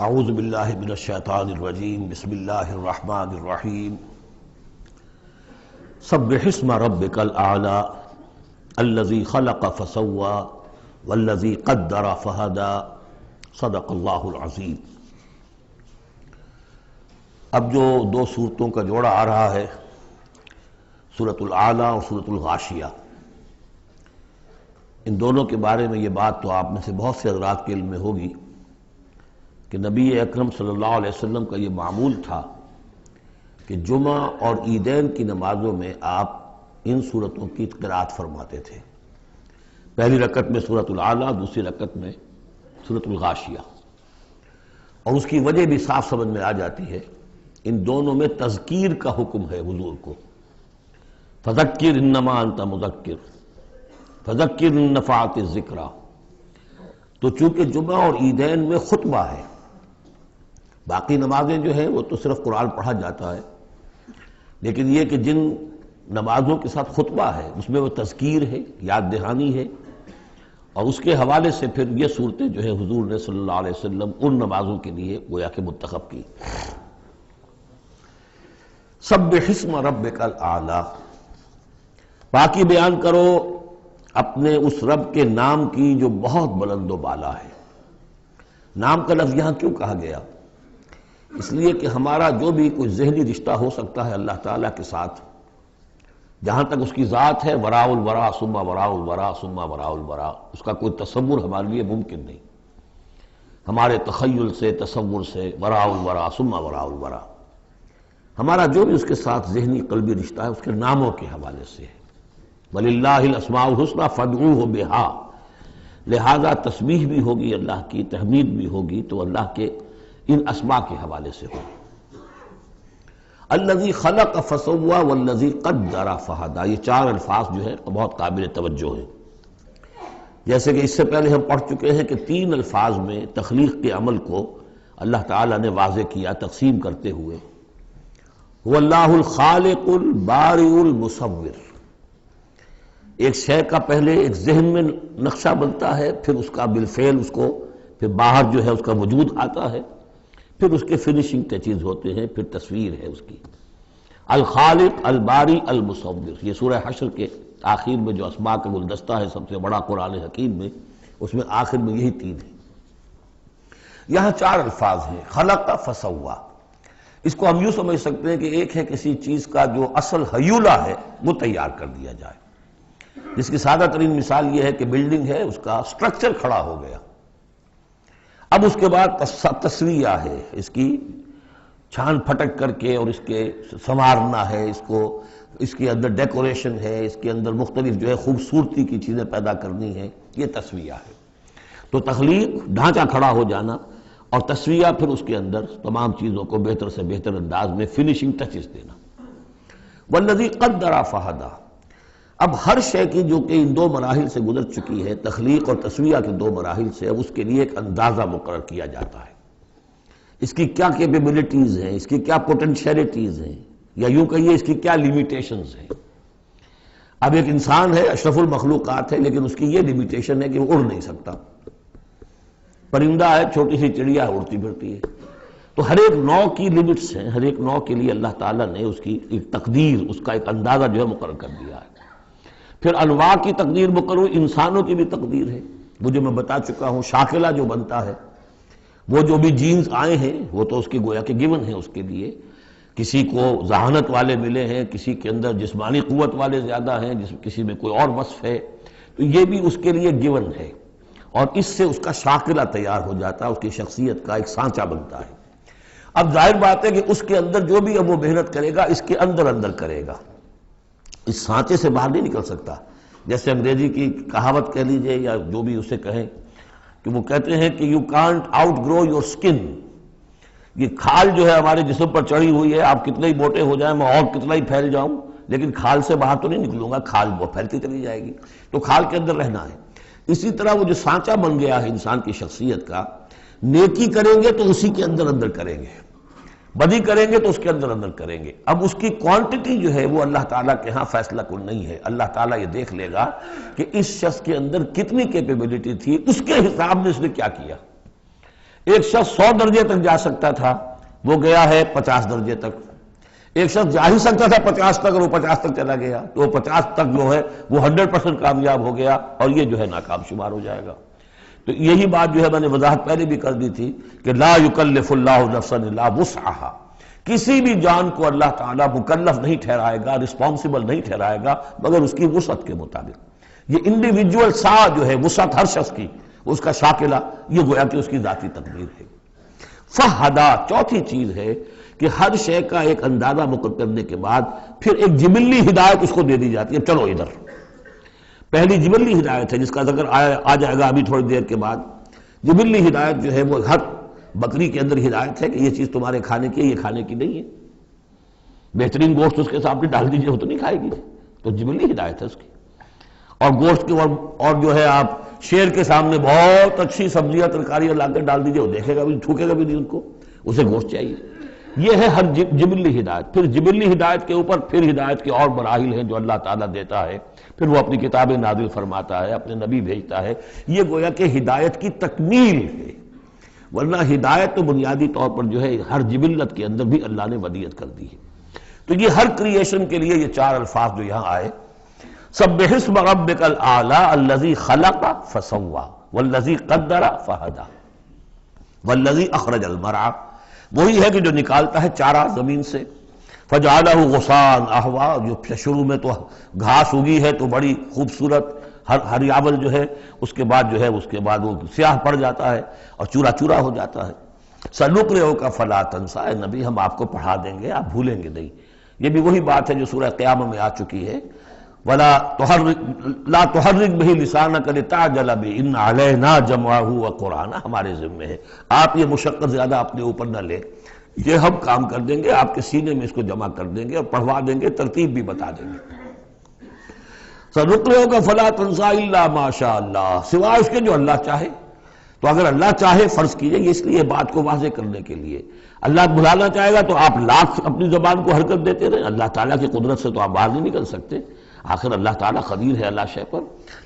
اعوذ باللہ من الشیطان الرجیم بسم اللہ الرحمن الرحیم سبح اسم ربک الاعلی الذی خلق فسوی والذی قدر فہدی صدق اللہ العظیم۔ اب جو دو صورتوں کا جوڑا آ رہا ہے، سورۃ الاعلی اور سورۃ الغاشیہ، ان دونوں کے بارے میں یہ بات تو آپ میں سے بہت سے حضرات کے علم میں ہوگی کہ نبی اکرم صلی اللہ علیہ وسلم کا یہ معمول تھا کہ جمعہ اور عیدین کی نمازوں میں آپ ان صورتوں کی قرأت فرماتے تھے، پہلی رکعت میں سورۃ الاعلی، دوسری رکعت میں سورۃ الغاشیہ۔ اور اس کی وجہ بھی صاف سمجھ میں آ جاتی ہے، ان دونوں میں تذکیر کا حکم ہے حضور کو، فذکر انما انت مذکر فذکر ان نفعت الذکریٰ۔ تو چونکہ جمعہ اور عیدین میں خطبہ ہے، باقی نمازیں جو ہیں وہ تو صرف قرآن پڑھا جاتا ہے، لیکن یہ کہ جن نمازوں کے ساتھ خطبہ ہے اس میں وہ تذکیر ہے، یاد دہانی ہے، اور اس کے حوالے سے پھر یہ صورتیں جو ہے حضور نے صلی اللہ علیہ وسلم ان نمازوں کے لیے گویا کہ منتخب کی۔ سبح اسم ربک الاعلی، باقی بیان کرو اپنے اس رب کے نام کی جو بہت بلند و بالا ہے۔ نام کا لفظ یہاں کیوں کہا گیا؟ اس لیے کہ ہمارا جو بھی کوئی ذہنی رشتہ ہو سکتا ہے اللہ تعالیٰ کے ساتھ، جہاں تک اس کی ذات ہے، وراء الورا ثم وراء الورا ثم وراء الورا، اس کا کوئی تصور ہمارے لیے ممکن نہیں، ہمارے تخیل سے، تصور سے، وراء الورا ثم وراء الورا، ہمارا جو بھی اس کے ساتھ ذہنی قلبی رشتہ ہے اس کے ناموں کے حوالے سے ہے۔ وَلِلَّهِ الْأَسْمَاءُ الْحُسْنَىٰ فَادْعُوهُ بِهَا، لہذا تسبیح بھی ہوگی اللہ کی، تحمید بھی ہوگی تو اللہ کے ان اسماء کے حوالے سے ہوگی۔ الذی خلق فسوی والذی قدر فہدی، یہ چار الفاظ جو ہے بہت قابل توجہ ہیں۔ جیسے کہ اس سے پہلے ہم پڑھ چکے ہیں کہ تین الفاظ میں تخلیق کے عمل کو اللہ تعالیٰ نے واضح کیا تقسیم کرتے ہوئے، هو اللہ الخالق البارئ المصور۔ ایک شے کا پہلے ایک ذہن میں نقشہ بنتا ہے، پھر اس کا بالفعل اس کو پھر باہر جو ہے اس کا وجود آتا ہے، پھر اس کے فنشنگ ٹچز ہوتے ہیں، پھر تصویر ہے اس کی۔ الخالق الباری المصور، یہ سورہ حشر کے آخر میں جو اسماء کا گلدستہ ہے سب سے بڑا قرآن حکیم میں، اس میں آخر میں یہی تین ہیں۔ یہاں چار الفاظ ہیں، خلق فسوا۔ اس کو ہم یوں سمجھ سکتے ہیں کہ ایک ہے کسی چیز کا جو اصل حیولہ ہے وہ تیار کر دیا جائے، جس کی سادہ ترین مثال یہ ہے کہ بلڈنگ ہے، اس کا سٹرکچر کھڑا ہو گیا، اب اس کے بعد تسویہ ہے، اس کی چھان پھٹک کر کے اور اس کے سنوارنا ہے، اس کو، اس کے اندر ڈیکوریشن ہے، اس کے اندر مختلف جو ہے خوبصورتی کی چیزیں پیدا کرنی ہے، یہ تسویہ ہے۔ تو تخلیق ڈھانچہ کھڑا ہو جانا، اور تسویہ پھر اس کے اندر تمام چیزوں کو بہتر سے بہتر انداز میں فنشنگ ٹچز دینا۔ والذی قدر فہدی، اب ہر شے کی جو کہ ان دو مراحل سے گزر چکی ہے، تخلیق اور تسویہ کے دو مراحل سے، اب اس کے لیے ایک اندازہ مقرر کیا جاتا ہے، اس کی کیا کیپیبلٹیز ہیں، اس کی کیا پوٹینشیلٹیز ہیں، یا یوں کہیے اس کی کیا لیمیٹیشنز ہیں۔ اب ایک انسان ہے، اشرف المخلوقات ہے، لیکن اس کی یہ لیمیٹیشن ہے کہ وہ اڑ نہیں سکتا۔ پرندہ ہے، چھوٹی سی چڑیا ہے، اڑتی پھرتی ہے۔ تو ہر ایک نوع کی لیمٹس ہیں، ہر ایک نوع کے لیے اللہ تعالیٰ نے اس کی ایک تقدیر، اس کا ایک اندازہ جو ہے مقرر کر دیا ہے۔ پھر انواع کی تقدیر مقرر، انسانوں کی بھی تقدیر ہے، وہ جو میں بتا چکا ہوں، شاکلہ جو بنتا ہے، وہ جو بھی جینز آئے ہیں وہ تو اس کی گویا کہ گیون ہے، اس کے لیے کسی کو ذہانت والے ملے ہیں، کسی کے اندر جسمانی قوت والے زیادہ ہیں، کسی میں کوئی اور وصف ہے، تو یہ بھی اس کے لیے گیون ہے، اور اس سے اس کا شاکلہ تیار ہو جاتا ہے، اس کی شخصیت کا ایک سانچہ بنتا ہے۔ اب ظاہر بات ہے کہ اس کے اندر جو بھی اب وہ محنت کرے گا، اس کے اندر اندر کرے گا، اس سانچے سے باہر نہیں نکل سکتا۔ جیسے انگریزی کی کہاوت کہہ لیجئے یا جو بھی اسے کہیں، کہ وہ کہتے ہیں کہ you can't outgrow your skin, یہ کھال جو ہے ہمارے جسم پر چڑھی ہوئی ہے، آپ کتنے ہی موٹے ہو جائیں، میں اور کتنا ہی پھیل جاؤں، لیکن کھال سے باہر تو نہیں نکلوں گا، کھال وہ پھیلتی چلی جائے گی، تو کھال کے اندر رہنا ہے۔ اسی طرح وہ جو سانچہ بن گیا ہے انسان کی شخصیت کا، نیکی کریں گے تو اسی کے اندر اندر کریں گے، بدی کریں گے تو اس کے اندر اندر کریں گے۔ اب اس کی کوانٹٹی جو ہے وہ اللہ تعالیٰ کے ہاں فیصلہ کن نہیں ہے، اللہ تعالیٰ یہ دیکھ لے گا کہ اس شخص کے اندر کتنی کیپیبلٹی تھی، اس کے حساب میں اس نے کیا کیا۔ ایک شخص 100 درجے تک جا سکتا تھا، وہ گیا ہے 50 درجے تک۔ ایک شخص جا ہی سکتا تھا 50 تک اور وہ 50 تک چلا گیا، تو وہ 50 تک جو ہے وہ 100% کامیاب ہو گیا اور یہ جو ہے ناکام شمار ہو جائے گا۔ تو یہی بات جو ہے میں نے وضاحت پہلے بھی کر دی تھی کہ لا یکلف اللہ نفسا الا وسعها، کسی بھی جان کو اللہ تعالیٰ مکلف نہیں ٹھہرائے گا، رسپانسبل نہیں ٹھہرائے گا مگر اس کی وسعت کے مطابق۔ یہ انڈیویجول سا جو ہے وسعت ہر شخص کی، اس کا شاکلہ، یہ گویا کہ اس کی ذاتی تقدیر ہے۔ فہدا، چوتھی چیز ہے کہ ہر شے کا ایک اندازہ مقرر کرنے کے بعد پھر ایک جبلی ہدایت اس کو دے دی جاتی ہے، چلو ادھر۔ پہلی جبلی ہدایت ہے جس کا ذکر آ جائے گا ابھی تھوڑی دیر کے بعد۔ جبلی ہدایت جو ہے وہ ہر بکری کے اندر ہدایت ہے کہ یہ چیز تمہارے کھانے کی ہے، یہ کھانے کی نہیں ہے۔ بہترین گوشت اس کے سامنے ڈال دیجئے وہ تو نہیں کھائے گی، تو جبلی ہدایت ہے اس کی۔ اور گوشت کے اور جو ہے آپ شیر کے سامنے بہت اچھی سبزیاں ترکاریاں لا کے ڈال دیجئے، وہ دیکھے گا بھی، تھوکے گا بھی نہیں، ان کو اسے گوشت چاہیے۔ یہ ہے ہر جبلی ہدایت۔ پھر جبلی ہدایت کے اوپر پھر ہدایت کے اور مراحل ہیں جو اللہ تعالیٰ دیتا ہے، پھر وہ اپنی کتابیں نازل فرماتا ہے، اپنے نبی بھیجتا ہے۔ یہ گویا کہ ہدایت کی تکمیل ہے، ورنہ ہدایت تو بنیادی طور پر جو ہے ہر جبلت کے اندر بھی اللہ نے ودیت کر دی ہے۔ تو یہ ہر کریشن کے لیے یہ 4 الفاظ جو یہاں آئے، سبح اسم ربک الاعلی الذی خلق فسوی والذی قدر فہدی والذی اخرج المرعی، وہی ہے کہ جو نکالتا ہے چارہ زمین سے، فجعلہ غثاء احوا، جو شروع میں تو گھاس اگی ہے تو بڑی خوبصورت ہریاول جو ہے، اس کے بعد وہ سیاہ پڑ جاتا ہے اور چورا چورا ہو جاتا ہے۔ سنقرئک فلا تنسی، اے نبی ہم آپ کو پڑھا دیں گے، آپ بھولیں گے نہیں۔ یہ بھی وہی بات ہے جو سورہ قیامہ میں آ چکی ہے، ولا تحرک بہ لسانک لتعجل بہ ان علینا جمعہ وقرآنہ، ہمارے ذمہ ہے، آپ یہ مشقت زیادہ اپنے اوپر نہ لیں، یہ ہم کام کر دیں گے، آپ کے سینے میں اس کو جمع کر دیں گے اور پڑھوا دیں گے، ترتیب بھی بتا دیں گے۔ سنقرئک فلا تنسی الا ما شاء اللہ، سوائے اس کے جو اللہ چاہے۔ تو اگر اللہ چاہے، فرض کیجئے اس لیے بات کو واضح کرنے کے لیے، اللہ بھلانا چاہے گا تو آپ لاکھ اپنی زبان کو حرکت دیتے رہیں، اللہ تعالیٰ کی قدرت سے تو آپ باہر نہیں نکل سکتے، آخر اللہ تعالیٰ قدیر ہے اللہ شے پر۔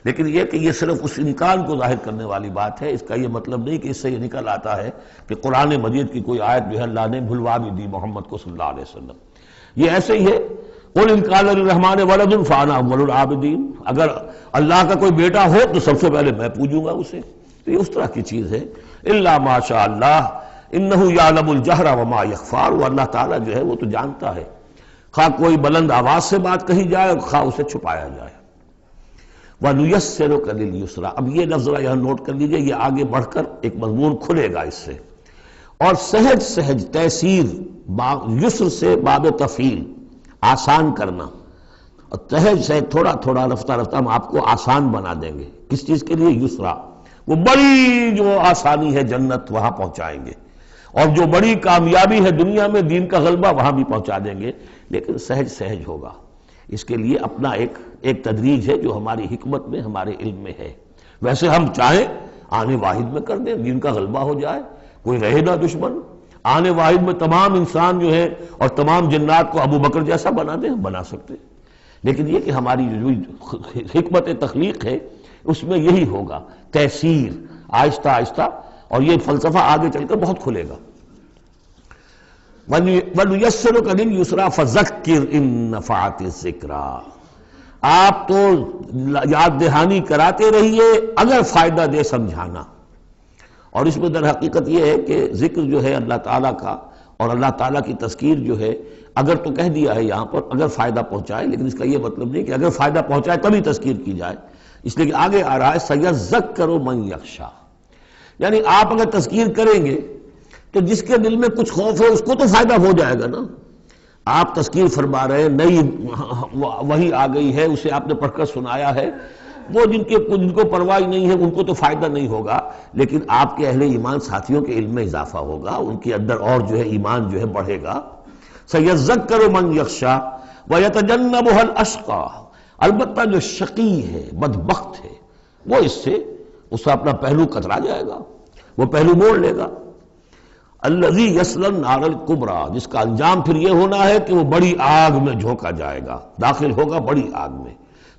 لیکن یہ کہ یہ صرف اس امکان کو ظاہر کرنے والی بات ہے، اس کا یہ مطلب نہیں کہ اس سے یہ نکل آتا ہے کہ قرآن مجید کی کوئی آیت جو ہے اللہ نے بھلوا بھی دی محمد کو صلی اللہ علیہ وسلم۔ یہ ایسے ہی ہے، قل ان کان للرحمن ولد فانا اول العابدین، اگر اللہ کا کوئی بیٹا ہو تو سب سے پہلے میں پوجوں گا اسے۔ تو یہ اس طرح کی چیز ہے، الا ما شاء اللہ انہ یعلم الجہر وما یخفی، وہ اللہ تعالیٰ جو ہے وہ تو جانتا ہے، خواہ کوئی بلند آواز سے بات کہی جائے اور خواہ اسے چھپایا جائے۔ وَنُيَسِّرُكَ لِلْيُسْرَىٰ، اب یہ لفظ ذرا یہاں نوٹ کر لیجئے، یہ آگے بڑھ کر ایک مضمون کھلے گا اس سے۔ اور سہج سہج تیسیر، یسر سے باب تفعیل، آسان کرنا، اور سہج سہج تھوڑا تھوڑا رفتہ رفتہ ہم آپ کو آسان بنا دیں گے۔ کس چیز کے لیے؟ یسرا، وہ بڑی جو آسانی ہے جنت وہاں پہنچائیں گے، اور جو بڑی کامیابی ہے دنیا میں دین کا غلبہ وہاں بھی پہنچا دیں گے، لیکن سہج سہج ہوگا۔ اس کے لیے اپنا ایک تدریج ہے جو ہماری حکمت میں، ہمارے علم میں ہے۔ ویسے ہم چاہیں آنے واحد میں کر دیں، دین کا غلبہ ہو جائے، کوئی رہے نہ دشمن، آنے واحد میں تمام انسان جو ہے اور تمام جنات کو ابو بکر جیسا بنا دیں، ہم بنا سکتے، لیکن یہ کہ ہماری جو حکمت تخلیق ہے اس میں یہی ہوگا، تیسیر، آہستہ آہستہ، اور یہ فلسفہ آگے چل کر بہت کھلے گا۔ وَنُيَسِّرُكَ لِلْيُسْرَىٰ فَذَكِّرْ إِن نَّفَعَتِ الذِّكْرَىٰ، آپ تو یاد دہانی کراتے رہیے اگر فائدہ دے سمجھانا۔ اور اس میں در حقیقت یہ ہے کہ ذکر جو ہے اللہ تعالیٰ کا اور اللہ تعالیٰ کی تذکیر جو ہے، اگر تو کہہ دیا ہے یہاں پر اگر فائدہ پہنچائے، لیکن اس کا یہ مطلب نہیں کہ اگر فائدہ پہنچائے تبھی تذکیر کی جائے، اس لیے کہ آگے آ رہا ہے سَيَذَّكَّرُ مَن يَخْشَىٰ، یعنی آپ اگر تذکیر کریں گے تو جس کے دل میں کچھ خوف ہے اس کو تو فائدہ ہو جائے گا نا۔ آپ تذکیر فرما رہے ہیں، نئی وحی آ گئی ہے، اسے آپ نے پڑھ کر سنایا ہے، وہ جن کو پرواہ نہیں ہے ان کو تو فائدہ نہیں ہوگا، لیکن آپ کے اہل ایمان ساتھیوں کے علم میں اضافہ ہوگا، ان کے اندر اور جو ہے ایمان جو ہے بڑھے گا۔ سَيَذَّكَّرُ مَن يَخْشَىٰ وَيَتَجَنَّبُهَا الْأَشْقَىٰ، البتہ جو شقی ہے، بدبخت ہے، وہ اس سے اپنا پہلو کترا جائے گا، وہ پہلو موڑ لے گا۔ الذی یصلی النار الکبریٰ، جس کا انجام پھر یہ ہونا ہے کہ وہ بڑی آگ میں جھونکا جائے گا، داخل ہوگا بڑی آگ میں۔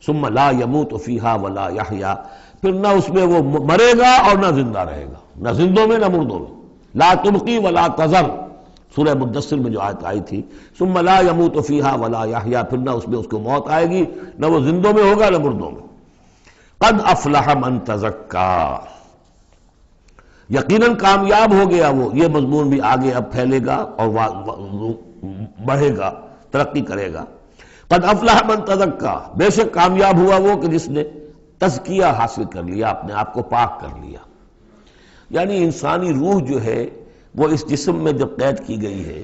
ثم لا یموت فیہا ولا یحییٰ، پھر نہ اس میں وہ مرے گا اور نہ زندہ رہے گا، نہ زندوں میں نہ مردوں میں۔ لا تبقی ولا تذر، سورہ مدثر میں جو آیت آئی تھی، ثم لا يموت فیہا ولا یحییٰ، پھر نہ اس میں اس کو موت آئے گی، نہ وہ زندوں میں ہوگا نہ مردوں میں۔ قد افلح من تزکا، یقیناً کامیاب ہو گیا وہ، یہ مضمون بھی آگے اب پھیلے گا اور بڑھے گا، ترقی کرے گا۔ قد افلح من تزکا، بے شک کامیاب ہوا وہ کہ جس نے تزکیہ حاصل کر لیا، اپنے آپ کو پاک کر لیا۔ یعنی انسانی روح جو ہے وہ اس جسم میں جب قید کی گئی ہے،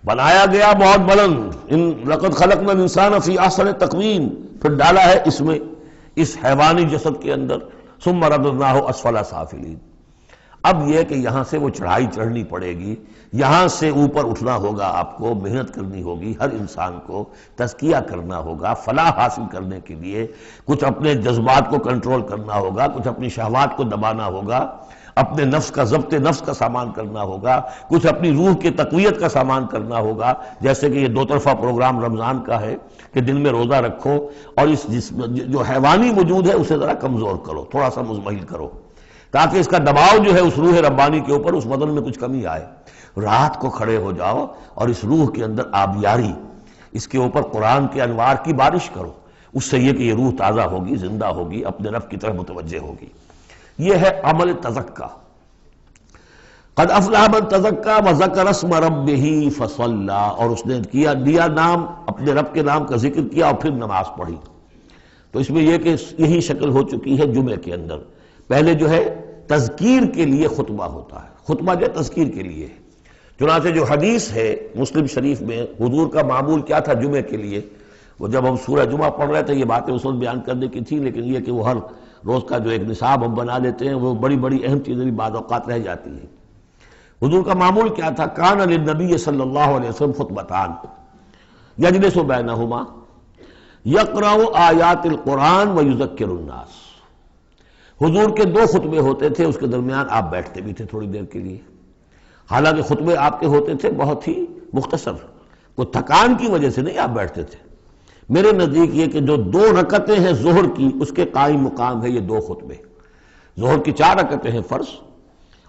بنایا گیا بہت بلند، لقد خلقنا الانسان فی احسن تقویم، پھر ڈالا ہے اس میں، اس حیوانی جسد کے اندر، ثم رددناہ اسفل سافلین۔ اب یہ کہ یہاں سے وہ چڑھائی چڑھنی پڑے گی، یہاں سے اوپر اٹھنا ہوگا، آپ کو محنت کرنی ہوگی، ہر انسان کو تزکیہ کرنا ہوگا، فلاح حاصل کرنے کے لیے کچھ اپنے جذبات کو کنٹرول کرنا ہوگا، کچھ اپنی شہوات کو دبانا ہوگا، اپنے نفس کا ضبط نفس کا سامان کرنا ہوگا، کچھ اپنی روح کی تقویت کا سامان کرنا ہوگا، جیسے کہ یہ دو طرفہ پروگرام رمضان کا ہے کہ دن میں روزہ رکھو اور اس جو حیوانی وجود ہے اسے ذرا کمزور کرو، تھوڑا سا مزمحل کرو، تاکہ اس کا دباؤ جو ہے اس روح ربانی کے اوپر، اس بدن میں کچھ کمی آئے۔ رات کو کھڑے ہو جاؤ اور اس روح کے اندر آبیاری، اس کے اوپر قرآن کے انوار کی بارش کرو، اس سے یہ کہ یہ روح تازہ ہوگی، زندہ ہوگی، اپنے رب کی طرف متوجہ ہوگی۔ یہ ہے عمل تزکا۔ قد افلح من تزکا وذکر اسم ربہ فصلی، اور اس نے دیا نام، اپنے رب کے نام کا ذکر کیا اور پھر نماز پڑھی۔ تو اس میں یہ کہ یہی شکل ہو چکی ہے جمعے کے اندر۔ پہلے جو ہے تذکیر کے لیے خطبہ ہوتا ہے، خطبہ جو ہے تذکیر کے لیے ہے۔ چنانچہ جو حدیث ہے مسلم شریف میں، حضور کا معمول کیا تھا جمعے کے لیے، وہ جب ہم سورہ جمعہ پڑھ رہے تھے یہ باتیں اس وقت بیان کرنے کی تھی، لیکن یہ کہ وہ ہر روز کا جو ایک نصاب ہم بنا لیتے ہیں، وہ بڑی بڑی اہم چیزیں بھی بعض اوقات رہ جاتی ہیں۔ حضور کا معمول کیا تھا؟ کان للنبی صلی اللہ علیہ وسلم خطبتان یجلس بینہما یقرأ آیات القرآن ویذکر الناس۔ حضور کے دو خطبے ہوتے تھے، اس کے درمیان آپ بیٹھتے بھی تھے تھوڑی دیر کے لیے، حالانکہ خطبے آپ کے ہوتے تھے بہت ہی مختصر، کوئی تھکان کی وجہ سے نہیں آپ بیٹھتے تھے۔ میرے نزدیک یہ کہ جو 2 رکعتیں ہیں ظہر کی، اس کے قائم مقام ہے یہ 2 خطبے۔ ظہر کی 4 رکعتیں ہیں فرض،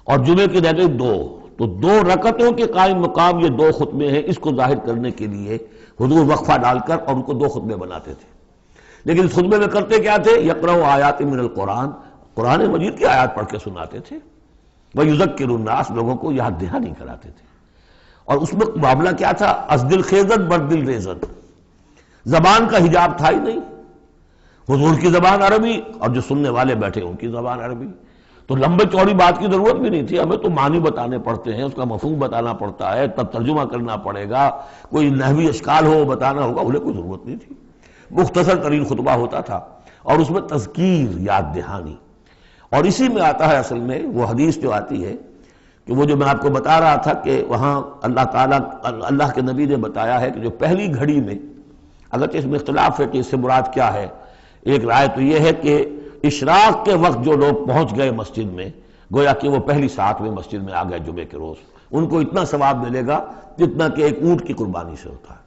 اور جمعے کی رہتے 2، تو 2 رکعتوں کے قائم مقام یہ 2 خطبے ہیں۔ اس کو ظاہر کرنے کے لیے حضور وقفہ ڈال کر اور ان کو 2 خطبے بناتے تھے۔ لیکن اس خطبے میں کرتے کیا تھے؟ یقرأ آیات من القرآن، قرآن مجید کی آیات پڑھ کے سناتے تھے، ویذکر الناس، لوگوں کو یاد دہانی کراتے تھے۔ اور اس میں معاملہ کیا تھا؟ از دل خیزت بر دل ریزت، زبان کا حجاب تھا ہی نہیں، حضور کی زبان عربی اور جو سننے والے بیٹھے ان کی زبان عربی، تو لمبے چوڑی بات کی ضرورت بھی نہیں تھی، ہمیں تو معنی بتانے پڑتے ہیں، اس کا مفہوم بتانا پڑتا ہے، تب ترجمہ کرنا پڑے گا، کوئی نحوی اشکال ہو بتانا ہوگا، انہیں کوئی ضرورت نہیں تھی۔ مختصر ترین خطبہ ہوتا تھا اور اس میں تذکیر، یاد دہانی۔ اور اسی میں آتا ہے اصل میں وہ حدیث جو آتی ہے کہ وہ جو میں آپ کو بتا رہا تھا کہ وہاں اللہ تعالیٰ، اللہ کے نبی نے بتایا ہے کہ جو پہلی گھڑی میں، اگرچہ اس میں اختلاف ہے کہ اس سے مراد کیا ہے، ایک رائے تو یہ ہے کہ اشراق کے وقت جو لوگ پہنچ گئے مسجد میں، گویا کہ وہ پہلی ساعت میں مسجد میں آ گئے جمعے کے روز، ان کو اتنا ثواب ملے گا جتنا کہ ایک اونٹ کی قربانی سے ہوتا ہے۔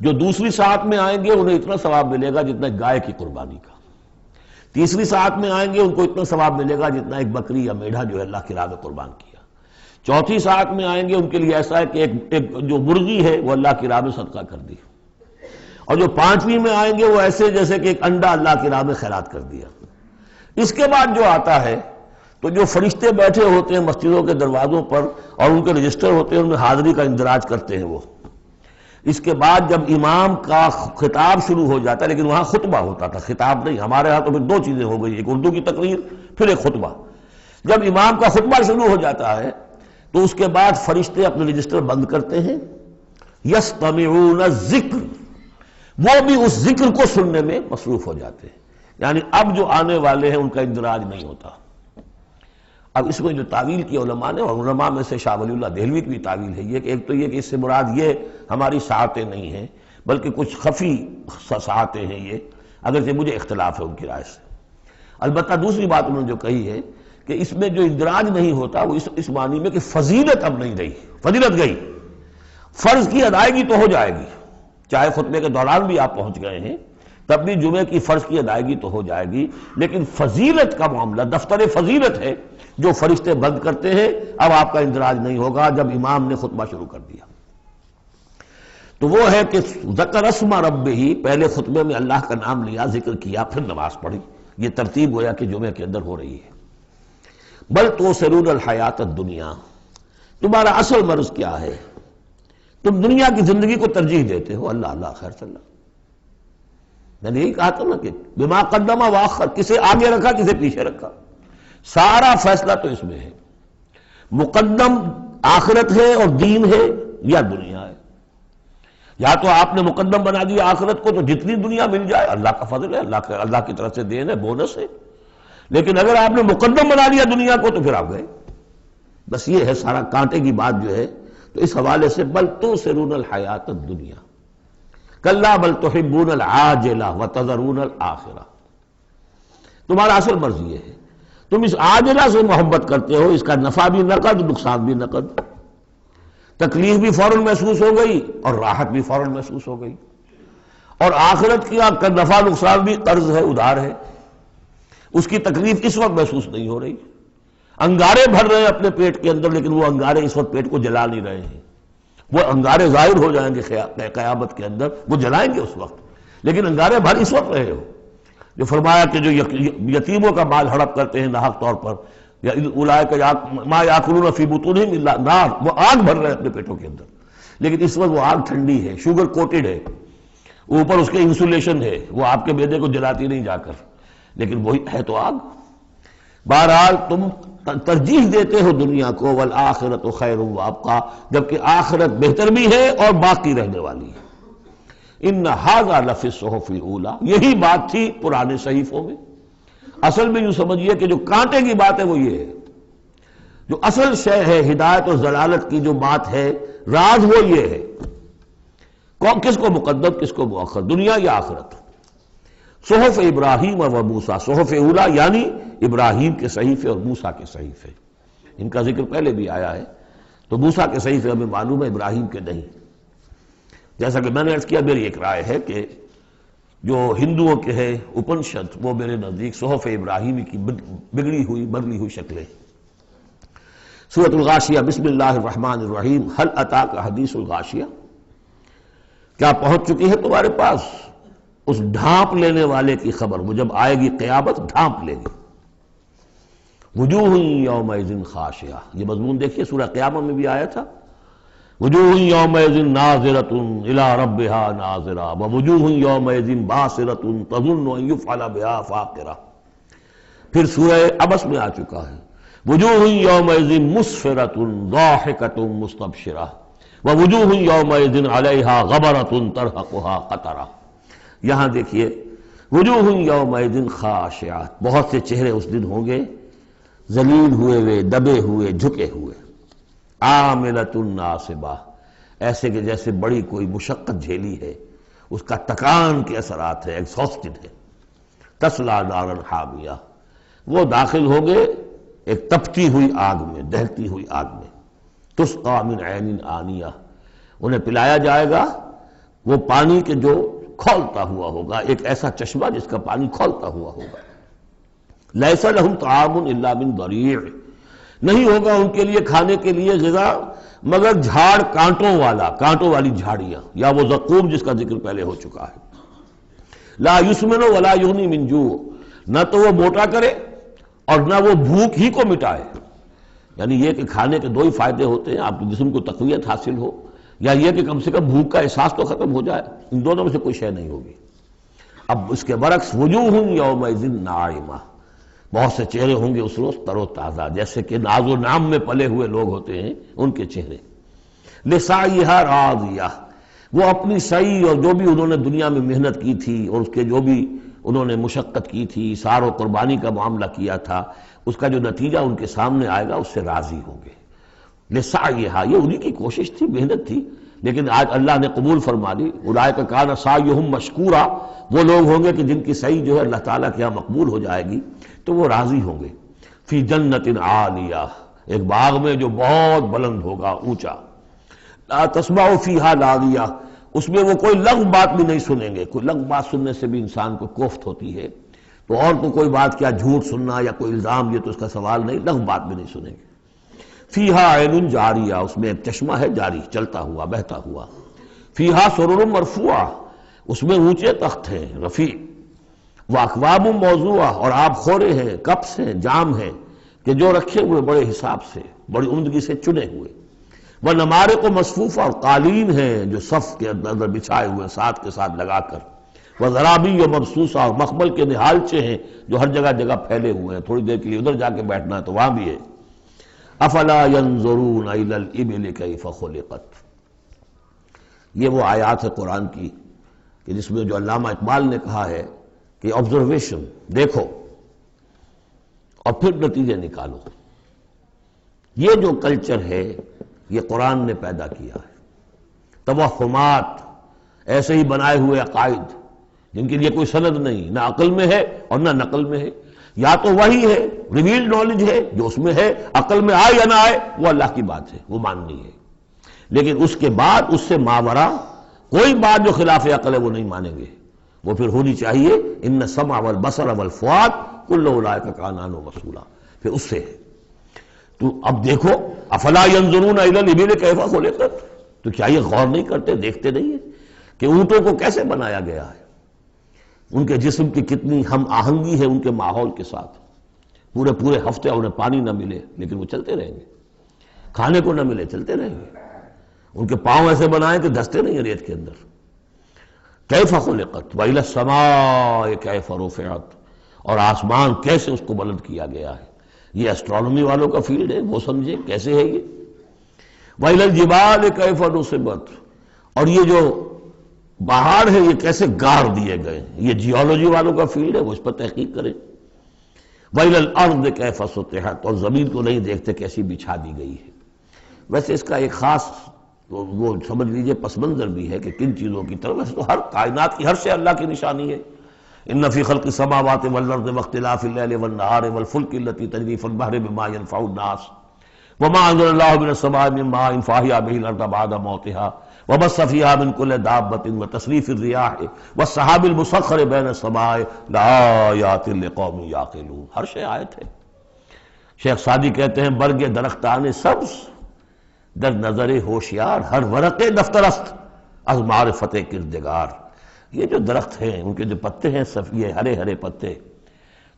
جو دوسری ساعت میں آئیں گے انہیں اتنا ثواب ملے گا جتنا ایک گائے کی قربانی کا۔ تیسری ساعت میں آئیں گے ان کو اتنا ثواب ملے گا جتنا ایک بکری یا میڑھا جو ہے اللہ کی راہ میں قربان کیا۔ چوتھی ساعت میں آئیں گے ان کے لیے ایسا ہے کہ ایک جو مرغی ہے وہ اللہ کی راہ میں صدقہ کر دی، اور جو 5ویں میں آئیں گے وہ ایسے جیسے کہ ایک انڈا اللہ کی راہ میں خیرات کر دیا۔ اس کے بعد جو آتا ہے تو جو فرشتے بیٹھے ہوتے ہیں مسجدوں کے دروازوں پر اور ان کے رجسٹر ہوتے ہیں، ان میں حاضری کا اندراج کرتے ہیں وہ۔ اس کے بعد جب امام کا خطاب شروع ہو جاتا ہے، لیکن وہاں خطبہ ہوتا تھا، خطاب نہیں، ہمارے ہاں تو پھر 2 چیزیں ہو گئی، ایک اردو کی تقریر پھر ایک خطبہ۔ جب امام کا خطبہ شروع ہو جاتا ہے تو اس کے بعد فرشتے اپنے رجسٹر بند کرتے ہیں، یستمعون الذکر، وہ بھی اس ذکر کو سننے میں مصروف ہو جاتے ہیں، یعنی اب جو آنے والے ہیں ان کا اندراج نہیں ہوتا۔ اب اس میں جو تعویل کی علماء نے، اور علماء میں سے شاہ ولی اللہ دہلوی کی بھی تعویل ہے یہ کہ ایک تو یہ کہ اس سے مراد یہ ہماری ساعتیں نہیں ہیں بلکہ کچھ خفی ساعتیں ہیں، یہ اگرچہ مجھے اختلاف ہے ان کی رائے سے۔ البتہ دوسری بات انہوں نے جو کہی ہے کہ اس میں جو اندراج نہیں ہوتا وہ اس معنی میں کہ فضیلت اب نہیں رہی، فضیلت گئی، فرض کی ادائیگی تو ہو جائے گی، چاہے خطبے کے دوران بھی آپ پہنچ گئے ہیں، تب بھی جمعے کی فرض کی ادائیگی تو ہو جائے گی، لیکن فضیلت کا معاملہ دفتر فضیلت ہے جو فرشتے بند کرتے ہیں، اب آپ کا اندراج نہیں ہوگا جب امام نے خطبہ شروع کر دیا۔ تو وہ ہے کہ ذکر اسم ربہ، پہلے خطبے میں اللہ کا نام لیا، ذکر کیا، پھر نماز پڑھی۔ یہ ترتیب گویا کہ جمعے کے اندر ہو رہی ہے۔ بل تؤثرون الحیات الدنیا، تمہارا اصل مرض کیا ہے؟ تم دنیا کی زندگی کو ترجیح دیتے ہو۔ اللہ اللہ خیر صلی اللہ، میں نے یہی کہا تھا نا کہ بما قدم واخر، کسے آگے رکھا کسے پیچھے رکھا، سارا فیصلہ تو اس میں ہے۔ مقدم آخرت ہے اور دین ہے یا دنیا ہے؟ یا تو آپ نے مقدم بنا دیا آخرت کو تو جتنی دنیا مل جائے اللہ کا فضل ہے، اللہ کی طرف سے دین ہے، بونس ہے، لیکن اگر آپ نے مقدم بنا لیا دنیا کو تو پھر آپ گئے۔ بس یہ ہے سارا کانٹے کی بات جو ہے۔ تو اس حوالے سے بل تؤثرون الحیات الدنیا کلا بل تحبون العاجلہ وتذرون الآخرہ، تمہارا اصل مرض یہ ہے، تم اس عاجلہ سے محبت کرتے ہو، اس کا نفع بھی نقد نقصان بھی نقد، تکلیف بھی فوراً محسوس ہو گئی اور راحت بھی فوراً محسوس ہو گئی، اور آخرت کا نفع نقصان بھی قرض ہے، ادھار ہے، اس کی تکلیف اس وقت محسوس نہیں ہو رہی۔ انگارے بھر رہے ہیں اپنے پیٹ کے اندر، لیکن وہ انگارے اس وقت پیٹ کو جلا نہیں رہے ہیں، وہ انگارے ظاہر ہو جائیں گے قیامت کے اندر، وہ جلائیں گے اس وقت، لیکن انگارے بھر اس وقت رہے ہو۔ جو فرمایا کہ جو یتیموں کا مال ہڑپ کرتے ہیں ناحق طور پر، یا اولئک ما یاکلون فی بطونہم الا النار، وہ آگ بھر رہے ہیں اپنے پیٹوں کے اندر، لیکن اس وقت وہ آگ ٹھنڈی ہے، شوگر کوٹڈ ہے، اوپر اس کے انسولیشن ہے، وہ آپ کے معدے کو جلاتی نہیں جا کر، لیکن وہی ہے تو آگ۔ بہرحال تم ترجیح دیتے ہو دنیا کو، والآخرۃ خیر وابقیٰ، جبکہ آخرت بہتر بھی ہے اور باقی رہنے والی ہے۔ ان ھذا لفی الصحف الاولی، یہی بات تھی پرانے صحیفوں میں۔ اصل میں یوں سمجھیے کہ جو کانٹے کی بات ہے وہ یہ ہے، جو اصل شے ہے ہدایت اور ضلالت کی جو بات ہے، راز وہ یہ ہے، کس کو مقدم کس کو مؤخر، دنیا یا آخرت۔ صحف ابراہیم و موسیٰ، صحف اولا یعنی ابراہیم کے صحیفے اور موسیٰ کے صحیفے، ان کا ذکر پہلے بھی آیا ہے۔ تو موسیٰ کے صحیفے ہمیں معلوم ہے، ابراہیم کے نہیں۔ جیسا کہ میں نے عرض کیا، میری ایک رائے ہے کہ جو ہندوؤں کے ہے اپنشد، وہ میرے نزدیک صحف ابراہیمی کی بگڑی ہوئی بدلی ہوئی شکلیں۔ سورۃ الغاشیہ، بسم اللہ الرحمن الرحیم، هل اتاک حدیث الغاشیہ، کیا پہنچ چکی ہے تمہارے پاس اس ڈھانپ لینے والے کی خبر؟ وہ جب آئے گی قیامت ڈھانپ لے گی۔ وجوہ یومئذ خاشعہ، یہ مضمون دیکھیے سورہ قیامت میں بھی آیا تھا، وجوہ یومئذ ناظرۃ الی ربها ناظرہ، ووجوہ یومئذ باسرۃ تظن ان یفعل بها فاقرہ۔ پھر سورہ عبس میں آ چکا ہے، وجوہ یومئذ مسفرۃ ضاحکۃ مستبشرہ، ووجوہ یومئذ علیہا غبرۃ ترہقها قطرہ۔ یہاں دیکھیے وجوہ یومئذ خاشعہ، بہت سے چہرے اس دن ہوں گے ذلیل ہوئے دبے ہوئے جھکے ہوئے، عاملۃ ناصبہ، ایسے کہ جیسے بڑی کوئی مشقت جھیلی ہے، اس کا تکان کے اثرات ہے، ایگزاسٹڈ ہے۔ تصلیٰ نارا حامیہ، وہ داخل ہوں گے ایک تپتی ہوئی آگ میں، دہتی ہوئی آگ میں۔ تسقیٰ من عین آنیہ، انہیں پلایا جائے گا وہ پانی کے جو کھولتا ہوا ہوگا، ایک ایسا چشمہ جس کا پانی کھولتا ہوا ہوگا۔ لیس لہم طعام الا من ضریع، نہیں ہوگا ان کے لیے کھانے کے لیے غذا مگر جھاڑ کانٹوں والی جھاڑیاں، یا وہ زقوم جس کا ذکر پہلے ہو چکا ہے۔ لا یسمن ولا یغنی من جوع، نہ تو وہ موٹا کرے اور نہ وہ بھوک ہی کو مٹائے، یعنی یہ کہ کھانے کے دو ہی فائدے ہوتے ہیں، آپ کے جسم کو تقویت حاصل ہو، یا یہ کہ کم سے کم بھوک کا احساس تو ختم ہو جائے، ان دونوں میں سے کوئی شے نہیں ہوگی۔ اب اس کے برعکس وجوہ یومئذ ناعمہ، بہت سے چہرے ہوں گے اس روز تر و تازہ، جیسے کہ ناز و نام میں پلے ہوئے لوگ ہوتے ہیں ان کے چہرے۔ لسعیہا راضیہ، وہ اپنی سعی اور جو بھی انہوں نے دنیا میں محنت کی تھی اور اس کے جو بھی انہوں نے مشقت کی تھی، سار و قربانی کا معاملہ کیا تھا، اس کا جو نتیجہ ان کے سامنے آئے گا اس سے راضی ہوں گے۔ لسعیہا، یہ انہی کی کوشش تھی، محنت تھی، لیکن آج اللہ نے قبول فرما لی۔ اولئک کان سعیہم مشکورا، وہ لوگ ہوں گے کہ جن کی سعی جو ہے اللہ تعالیٰ کے یہاں مقبول ہو جائے گی، تو وہ راضی ہوں گے۔ فی جنت عالیہ، ایک باغ میں جو بہت بلند ہوگا، اونچا۔ لا تسمع فیہا لاغیہ، اس میں وہ کوئی لغو بات بھی نہیں سنیں گے. کوئی لغو بات سننے سے بھی انسان کو کوفت ہوتی ہے، تو اور تو کوئی بات کیا جھوٹ سننا یا کوئی الزام، یہ تو اس کا سوال نہیں. لغو بات بھی نہیں سنیں گے. فیہا عین جاریہ، اس میں ایک چشمہ ہے جاری، چلتا ہوا بہتا ہوا. فیہا سرر مرفوعہ، اس میں اونچے تخت ہیں رفیع. واکواب موضوعہ، اور آب خورے ہیں، کپس ہیں، جام ہیں کہ جو رکھے ہوئے بڑے حساب سے، بڑی عمدگی سے چنے ہوئے. وہ نمارق و مصفوفہ، اور قالین ہیں جو صف کے اندر بچھائے ہوئے ساتھ کے ساتھ لگا کر. وہ ذرابی و مبسوسہ، اور مخمل کے نہالچے ہیں جو ہر جگہ جگہ پھیلے ہوئے ہیں، تھوڑی دیر کے لیے ادھر جا کے بیٹھنا ہے تو وہاں بھی ہے. افلا ينظرون الى الابل كيف خلقت. یہ وہ آیات ہے قرآن کی کہ جس میں جو علامہ اقبال نے کہا ہے کہ آبزرویشن، دیکھو اور پھر نتیجے نکالو. یہ جو کلچر ہے یہ قرآن نے پیدا کیا ہے. توہمات، ایسے ہی بنائے ہوئے عقائد جن کے لیے کوئی سند نہیں، نہ عقل میں ہے اور نہ نقل میں ہے. یا تو وہی ہے، ریویلڈ نالج ہے جو اس میں ہے، عقل میں آئے یا نہ آئے وہ اللہ کی بات ہے، وہ ماننی ہے. لیکن اس کے بعد اس سے ماورا کوئی بات جو خلاف عقل ہے وہ نہیں مانیں گے. وہ پھر ہونی چاہیے ان السمع والبصر والفؤاد کل اولئک کان عنہ مسئولا، پھر اس سے ہے. تو اب دیکھو افلا ینظرون الی الابل کیف خلقت، تو کیا یہ غور نہیں کرتے، دیکھتے نہیں ہیں کہ اونٹوں کو کیسے بنایا گیا ہے، ان کے جسم کی کتنی ہم آہنگی ہے ان کے ماحول کے ساتھ. پورے پورے ہفتے انہیں پانی نہ ملے لیکن وہ چلتے رہیں گے، کھانے کو نہ ملے چلتے رہیں گے. ان کے پاؤں ایسے بنائیں کہ دھستے نہیں ہیں ریت کے اندر. کیف خلقت وإلی السماء کیف رفعت، اور آسمان کیسے اس کو بلند کیا گیا ہے. یہ اسٹرانومی والوں کا فیلڈ ہے، وہ سمجھے کیسے ہے یہ. وإلی الجبال کیف نصبت، اور یہ جو پہاڑ ہے یہ کیسے گاڑ دیے گئے، یہ جیولوجی والوں کا فیلڈ ہے، وہ اس پر تحقیق کریں. وإلی الأرض کیف سطحت، اور زمین کو نہیں دیکھتے کیسی بچھا دی گئی ہے. ویسے اس کا ایک خاص وہ سمجھ لیجئے پس منظر بھی ہے کہ کن چیزوں کی طرف. ویسے تو ہر کائنات کی ہر شے اللہ کی نشانی ہے. ان فی خلق السماوات والارض واختلاف اللیل والنہار والفلک التي تجری فی البحر بما ينفع الناس وما انزل الله من السماء من ماء فاحیا به الارض بعد موتها وبث فيها من كل دابة وتصريف الرياح والسحاب المسخر بين السماء لآیات لقوم یعقلون. ہر شے آیت ہے. شیخ سعدی کہتے ہیں برگ درختان سبز در نظر ہوشیار، ہر ورق دفتر است از معرفت کردگار. یہ جو درخت ہیں ان کے جو پتے ہیں یہ ہرے ہرے پتے،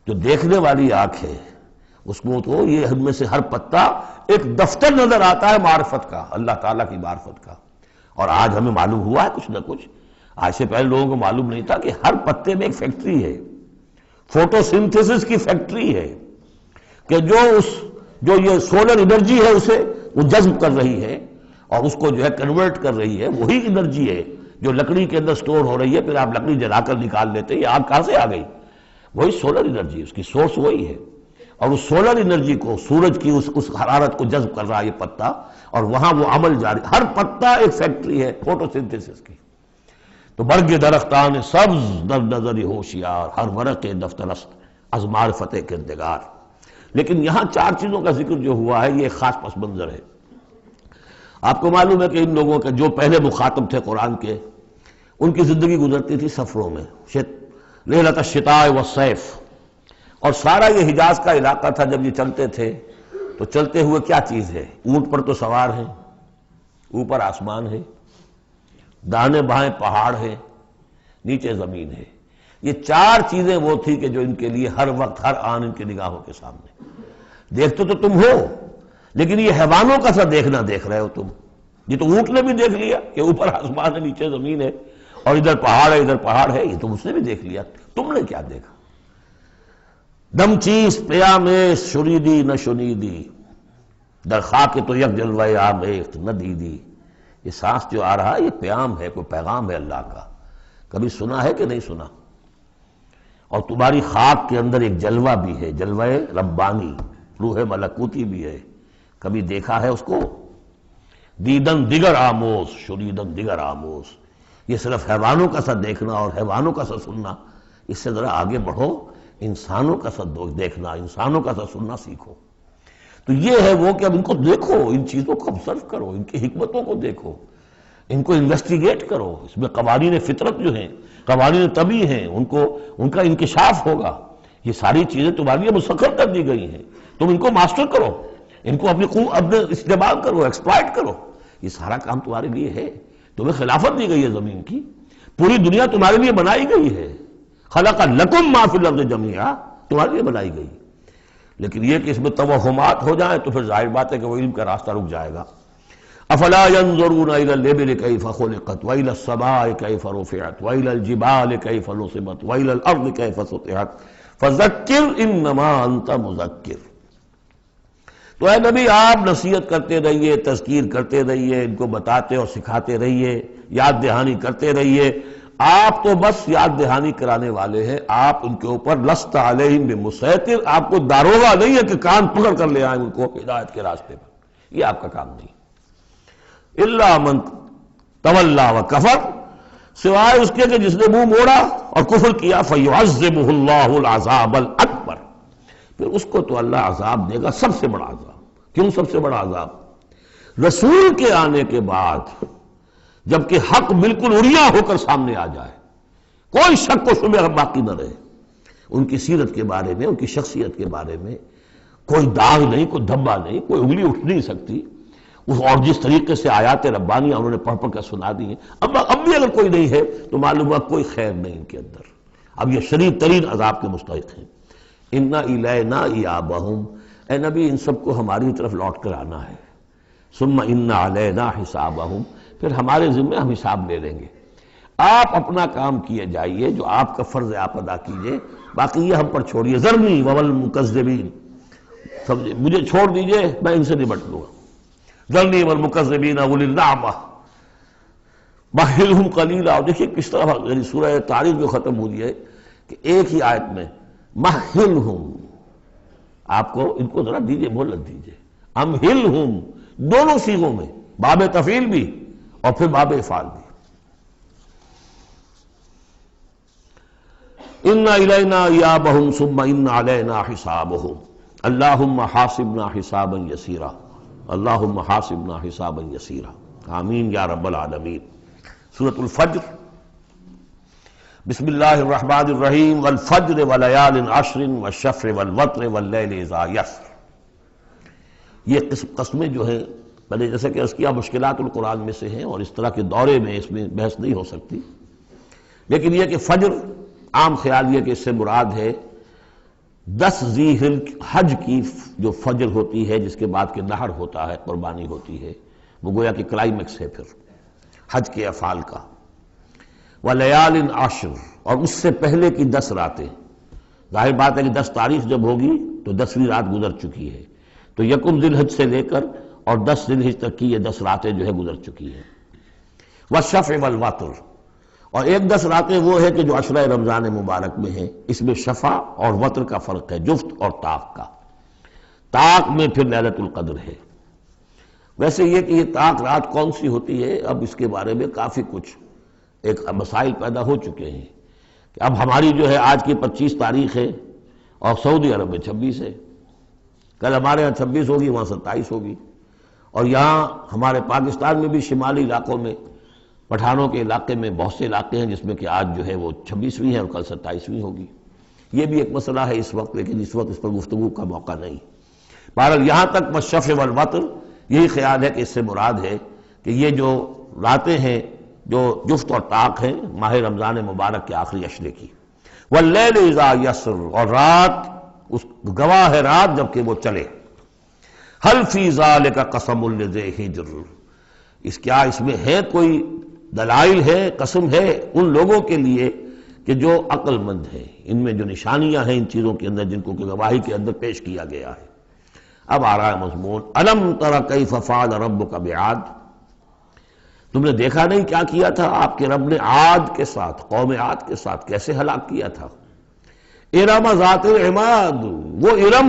جو دیکھنے والی آنکھ ہے اس کو تو یہ ان میں سے ہر پتا ایک دفتر نظر آتا ہے معرفت کا، اللہ تعالیٰ کی معرفت کا. اور آج ہمیں معلوم ہوا ہے کچھ نہ کچھ. آج سے پہلے لوگوں کو معلوم نہیں تھا کہ ہر پتے میں ایک فیکٹری ہے، فوٹو سنتھسس کی فیکٹری ہے، کہ جو یہ سولر انرجی ہے اسے وہ جذب کر رہی ہے اور اس کو جو ہے کنورٹ کر رہی ہے. وہی انرجی ہے جو لکڑی کے اندر سٹور ہو رہی ہے، پھر آپ لکڑی جلا کر نکال لیتے ہیں. یہ آگ کہاں سے آ گئی؟ وہی سولر انرجی، اس کی سورس وہی ہے. اور اس سولر انرجی کو، سورج کی اس حرارت کو جذب کر رہا ہے یہ پتا، اور وہاں وہ عمل جاری. ہر پتا ایک فیکٹری ہے فوٹو سنتھسس کی. تو برگ درختان سبز در نظر ہوشیار، ہر ورق دفتر است از معرفت کردگار. لیکن یہاں چار چیزوں کا ذکر جو ہوا ہے یہ ایک خاص پس منظر ہے. آپ کو معلوم ہے کہ ان لوگوں کے جو پہلے مخاطب تھے قرآن کے، ان کی زندگی گزرتی تھی سفروں میں، لیلۃ الشتاء والصیف. اور سارا یہ حجاز کا علاقہ تھا جب یہ چلتے تھے تو چلتے ہوئے کیا چیز ہے؟ اونٹ پر تو سوار ہیں، اوپر آسمان ہے، داہنے بائیں پہاڑ ہے، نیچے زمین ہے. یہ چار چیزیں وہ تھی کہ جو ان کے لیے ہر وقت ہر آن ان کی نگاہوں کے سامنے. دیکھتے تو تم ہو لیکن یہ حیوانوں کا سا دیکھنا دیکھ رہے ہو تم. یہ تو اونٹ نے بھی دیکھ لیا کہ اوپر آسمان ہے نیچے زمین ہے اور ادھر پہاڑ ہے ادھر پہاڑ ہے، یہ تو اس نے بھی دیکھ لیا. تم نے کیا دیکھا؟ دم چیز پیامِ شریدی نہ شنیدی در خاک تو یک جلوہ آمیخت نہ دیدی. یہ سانس جو آ رہا ہے یہ پیام ہے، کوئی پیغام ہے اللہ کا. کبھی سنا ہے کہ نہیں سنا؟ اور تمہاری خاک کے اندر ایک جلوہ بھی ہے، جلوہ ربانی، روح ملکوتی بھی ہے. کبھی دیکھا ہے اس کو؟ دیدن دیگر آموز شنیدن دیگر آموز. یہ صرف حیوانوں کا سا دیکھنا اور حیوانوں کا سا سننا. اس سے ذرا آگے بڑھو، انسانوں کا سا دیکھنا، انسانوں کا سا سننا سیکھو. تو یہ ہے وہ کہ اب ان کو دیکھو، ان چیزوں کو آبزرو کرو، ان کی حکمتوں کو دیکھو. ان کو انویسٹیگیٹ کرو، اس میں قوانین فطرت جو ہیں، قوانین طبی ہیں، ان کا انکشاف ہوگا. یہ ساری چیزیں تمہارے لیے مسخر کر دی گئی ہیں، تم ان کو ماسٹر کرو، ان کو اپنے استعمال کرو، ایکسپلائٹ کرو. یہ سارا کام تمہارے لیے ہے. تمہیں خلافت دی گئی ہے زمین کی، پوری دنیا تمہارے لیے بنائی گئی ہے. خلق لکم ما فی الارض جمیعا، تمہارے لیے بنائی گئی. لیکن یہ کہ اس میں توہمات ہو جائیں تو پھر ظاہر بات ہے کہ وہ علم کا راستہ رک جائے گا. افلا ينظرون الى الابل كيف خلقت والى السماء كيف رفعت والى الجبال كيف نصبت والى الارض كيف سطحت فذكر انما انت مذکر. تو اے نبی آپ نصیحت کرتے رہیے، تذکیر کرتے رہیے، ان کو بتاتے اور سکھاتے رہیے، یاد دہانی کرتے رہیے. آپ تو بس یاد دہانی کرانے والے ہیں، آپ ان کے اوپر لست علیہم بمسیطر، آپ کو داروغہ نہیں ہے کہ کان پکڑ کر لے آئیں ان کو ہدایت کے راستے پر. یہ آپ کا کام نہیں. الا من تولا وکفر، سوائے اس کے کہ جس نے منہ موڑا اور کفر کیا، فیعذبہ اللہ العذاب الاکبر، پھر اس کو تو اللہ عذاب دے گا، سب سے بڑا عذاب. کیوں سب سے بڑا عذاب؟ رسول کے آنے کے بعد جبکہ حق بالکل عریاں ہو کر سامنے آ جائے، کوئی شک و شبہ باقی نہ رہے، ان کی سیرت کے بارے میں، ان کی شخصیت کے بارے میں کوئی داغ نہیں، کوئی دھبا نہیں، کوئی انگلی اٹھ نہیں سکتی. اور جس طریقے سے آیات ربانیہ انہوں نے پڑھ پڑھ کر سنا دی ہیں، اب بھی اگر کوئی نہیں ہے تو معلوم ہوا کوئی خیر نہیں ان کے اندر. اب یہ شدید ترین عذاب کے مستحق ہیں. اِنَّ إِلَيْنَا إِيَابَهُمْ، اے نبی ان سب کو ہماری طرف لوٹ کر آنا ہے. ثُمَّ إِنَّ عَلَيْنَا حِسَابَهُمْ، پھر ہمارے ذمے ہم حساب لے لیں گے. آپ اپنا کام کیے جائیے، جو آپ کا فرض آپ ادا کیجئے، باقی یہ ہم پر چھوڑیے. ذرنی وَالْمُكَذِّبِينَ، سمجھے، مجھے چھوڑ دیجئے، میں ان سے نمٹ لوں گا. ذرنی والمکذبین اولی النعمہ مہلہم قلیلا. اور دیکھیے کس طرح یعنی سورہ تاریخ جو ختم ہوئی ہے کہ ایک ہی آیت میں مہلہم، آپ کو ان کو ذرا دیجئے، مہلت دیجئے. امہلہم دونوں صیغوں میں، باب تفعیل بھی اور پھر باب افعال بھی. ان الینا ایابہم ثم ان علینا حسابہم اللہم حاسبنا حسابا یسیرا اللہم حاسبنا حسابا یسیرا. آمین یا رب العالمین. سورۃ الفجر. بسم اللہ الرحمن الرحیم. والفجر ولیال عشر والشفع والوتر واللیل اذا یسر. یہ قسمیں جو ہیں، پہلے جیسے کہ اس کیا مشکلات القرآن میں سے ہیں اور اس طرح کے دورے میں اس میں بحث نہیں ہو سکتی، لیکن یہ کہ فجر، عام خیال یہ کہ اس سے مراد ہے 10 ذی الحج کی جو فجر ہوتی ہے، جس کے بعد کہ نحر ہوتا ہے، قربانی ہوتی ہے، وہ گویا کہ کلائمیکس ہے پھر حج کے افعال کا. ولیال عشر، اور اس سے پہلے کی 10 راتیں. ظاہر بات ہے کہ 10 تاریخ جب ہوگی تو 10ویں رات گزر چکی ہے، تو یکم ذی الحج سے لے کر اور 10 ذی الحج تک کی یہ 10 راتیں جو ہے گزر چکی ہیں. والشفع والوتر، اور ایک 10 راتیں وہ ہے کہ جو عشرہ رمضان مبارک میں ہیں، اس میں شفع اور وتر کا فرق ہے، جفت اور طاق کا. طاق میں پھر لیلۃ القدر ہے. ویسے یہ کہ یہ طاق رات کون سی ہوتی ہے، اب اس کے بارے میں کافی کچھ ایک مسائل پیدا ہو چکے ہیں. کہ اب ہماری جو ہے آج کی 25 تاریخ ہے اور سعودی عرب میں 26 ہے، کل ہمارے ہاں 26 ہوگی، وہاں 27 ہوگی. اور یہاں ہمارے پاکستان میں بھی شمالی علاقوں میں، پٹھانوں کے علاقے میں بہت سے علاقے ہیں جس میں کہ آج جو ہے وہ 26ویں ہے اور کل 27ویں ہوگی. یہ بھی ایک مسئلہ ہے اس وقت، لیکن اس وقت اس پر گفتگو کا موقع نہیں. بہرحال یہاں تک والشفع والوتر، یہی خیال ہے کہ اس سے مراد ہے کہ یہ جو راتیں ہیں جو جفت اور طاق ہیں ماہ رمضان مبارک کے آخری عشرے کی. واللیل اذا یسر، اور رات اس گواہ ہے رات جبکہ وہ چلے. حل فی ذلک قسم لذی حجر، اس میں ہے کوئی دلائل ہے، قسم ہے ان لوگوں کے لیے کہ جو عقل مند ہیں. ان میں جو نشانیاں ہیں ان چیزوں کے اندر جن کو کہ گواہی کے اندر پیش کیا گیا ہے. اب آ رہا ہے مضمون. الم تر کیف فعل ربک بعاد، تم نے دیکھا نہیں کیا کیا تھا آپ کے رب نے عاد کے ساتھ، قوم عاد کے ساتھ کیسے ہلاک کیا تھا. ارم ذات العماد، وہ ارم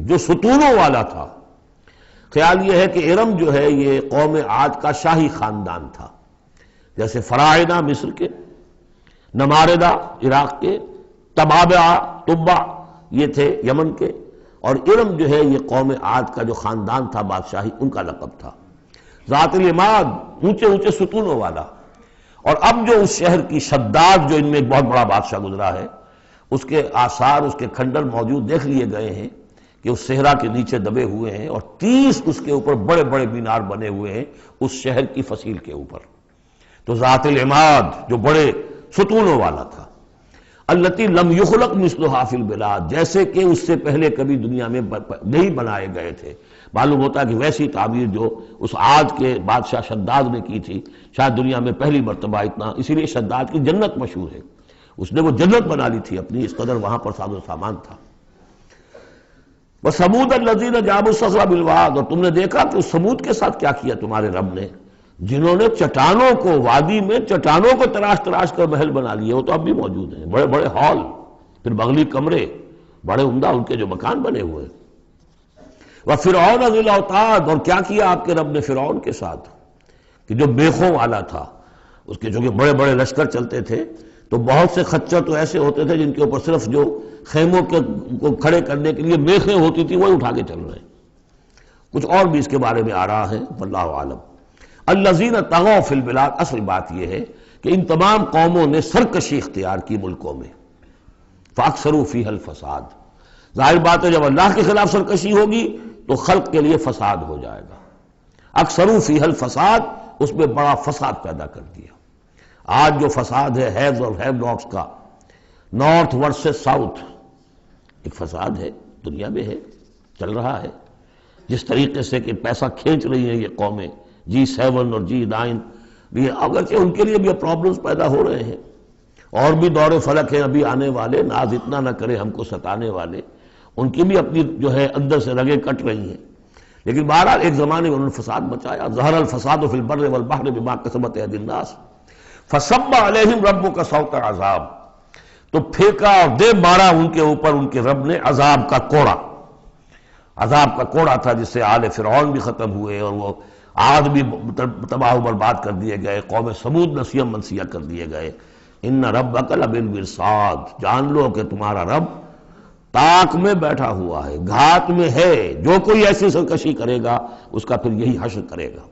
جو ستونوں والا تھا. خیال یہ ہے کہ ارم جو ہے یہ قوم عاد کا شاہی خاندان تھا، جیسے فراعنہ مصر کے، نماردہ عراق کے، تبع یہ تھے یمن کے، اور ارم جو ہے یہ قوم عاد کا جو خاندان تھا بادشاہی، ان کا لقب تھا. ذات العماد، اونچے اونچے ستونوں والا۔ اور اب جو اس شہر کی شداد، جو ان میں ایک بہت بڑا بادشاہ گزرا ہے، اس کے آثار، اس کے کھنڈر موجود دیکھ لیے گئے ہیں کہ اس صحرا کے نیچے دبے ہوئے ہیں، اور 30 اس کے اوپر بڑے بڑے مینار بنے ہوئے ہیں اس شہر کی فصیل کے اوپر۔ تو ذات العماد جو بڑے ستونوں والا تھا، التی لم یخلق مثلھا فی البلاد، جیسے کہ اس سے پہلے کبھی دنیا میں نہیں بنائے گئے تھے۔ معلوم ہوتا ہے کہ ویسی تعبیر جو اس عاد کے بادشاہ شداد نے کی تھی، شاید دنیا میں پہلی مرتبہ اتنا، اسی لیے شداد کی جنت مشہور ہے، اس نے وہ جنت بنا لی تھی اپنی، اس قدر وہاں پر ساز و سامان تھا۔ وَثَمُودَ الَّذِينَ جَابُوا الصَّخْرَ بِالْوَادِ، اور تم نے دیکھا کہ اس سمود کے ساتھ کیا کیا تمہارے رب نے، جنہوں نے چٹانوں کو، وادی میں چٹانوں کو تراش تراش کر محل بنا لیے، وہ تو اب بھی موجود ہیں، بڑے بڑے ہال، پھر بغلی کمرے، بڑے عمدہ ان کے جو مکان بنے ہوئے۔ وَفِرْعَوْنَ ذِي الْأَوْتَادِ، اور کیا کیا آپ کے رب نے فرعون کے ساتھ، کہ جو میخوں والا تھا، اس کے جو کہ بڑے بڑے لشکر چلتے تھے، تو بہت سے خچر تو ایسے ہوتے تھے جن کے اوپر صرف جو خیموں کو کھڑے کرنے کے لیے میخیں ہوتی تھی وہی اٹھا کے چل رہے ہیں۔ کچھ اور بھی اس کے بارے میں آ رہا ہے، واللہ عالم۔ الذین طغوا فی البلاد، اصل بات یہ ہے کہ ان تمام قوموں نے سرکشی اختیار کی ملکوں میں، فاکثروا فیہا الفساد، ظاہر بات ہے جب اللہ کے خلاف سرکشی ہوگی تو خلق کے لیے فساد ہو جائے گا۔ اکثروا فیہا الفساد، اس میں بڑا فساد پیدا کر دیا۔ آج جو فساد ہے ہیوز اور ہیو ناٹس کا، نارتھ ورسز ساؤتھ، ایک فساد ہے، دنیا میں ہے، چل رہا ہے، جس طریقے سے کہ پیسہ کھینچ رہی ہیں یہ قومیں، G7 اور G9، یہ اگرچہ ان کے لیے بھی پرابلمز پیدا ہو رہے ہیں، اور بھی دور فلک ہیں ابھی آنے والے، ناز اتنا نہ کرے ہم کو ستانے والے، ان کی بھی اپنی جو ہے اندر سے رگیں کٹ رہی ہیں، لیکن بہرحال ایک زمانے میں انہوں نے فساد مچایا۔ ظہر الفساد فی البر والبحر بما کسبت ایدی الناس فصب علیہم ربک صوت عذاب، تو پھینکا اور دے مارا ان کے اوپر ان کے رب نے عذاب کا کوڑا۔ عذاب کا کوڑا تھا جس سے آل فرعون بھی ختم ہوئے، اور وہ عاد بھی تباہ و برباد کر دیے گئے، قوم سمود نسیہ منسیہ کر دیے گئے۔ ان ربک لبالمرصاد، جان لو کہ تمہارا رب تاک میں بیٹھا ہوا ہے، گھات میں ہے، جو کوئی ایسی سرکشی کرے گا اس کا پھر یہی حشر کرے گا۔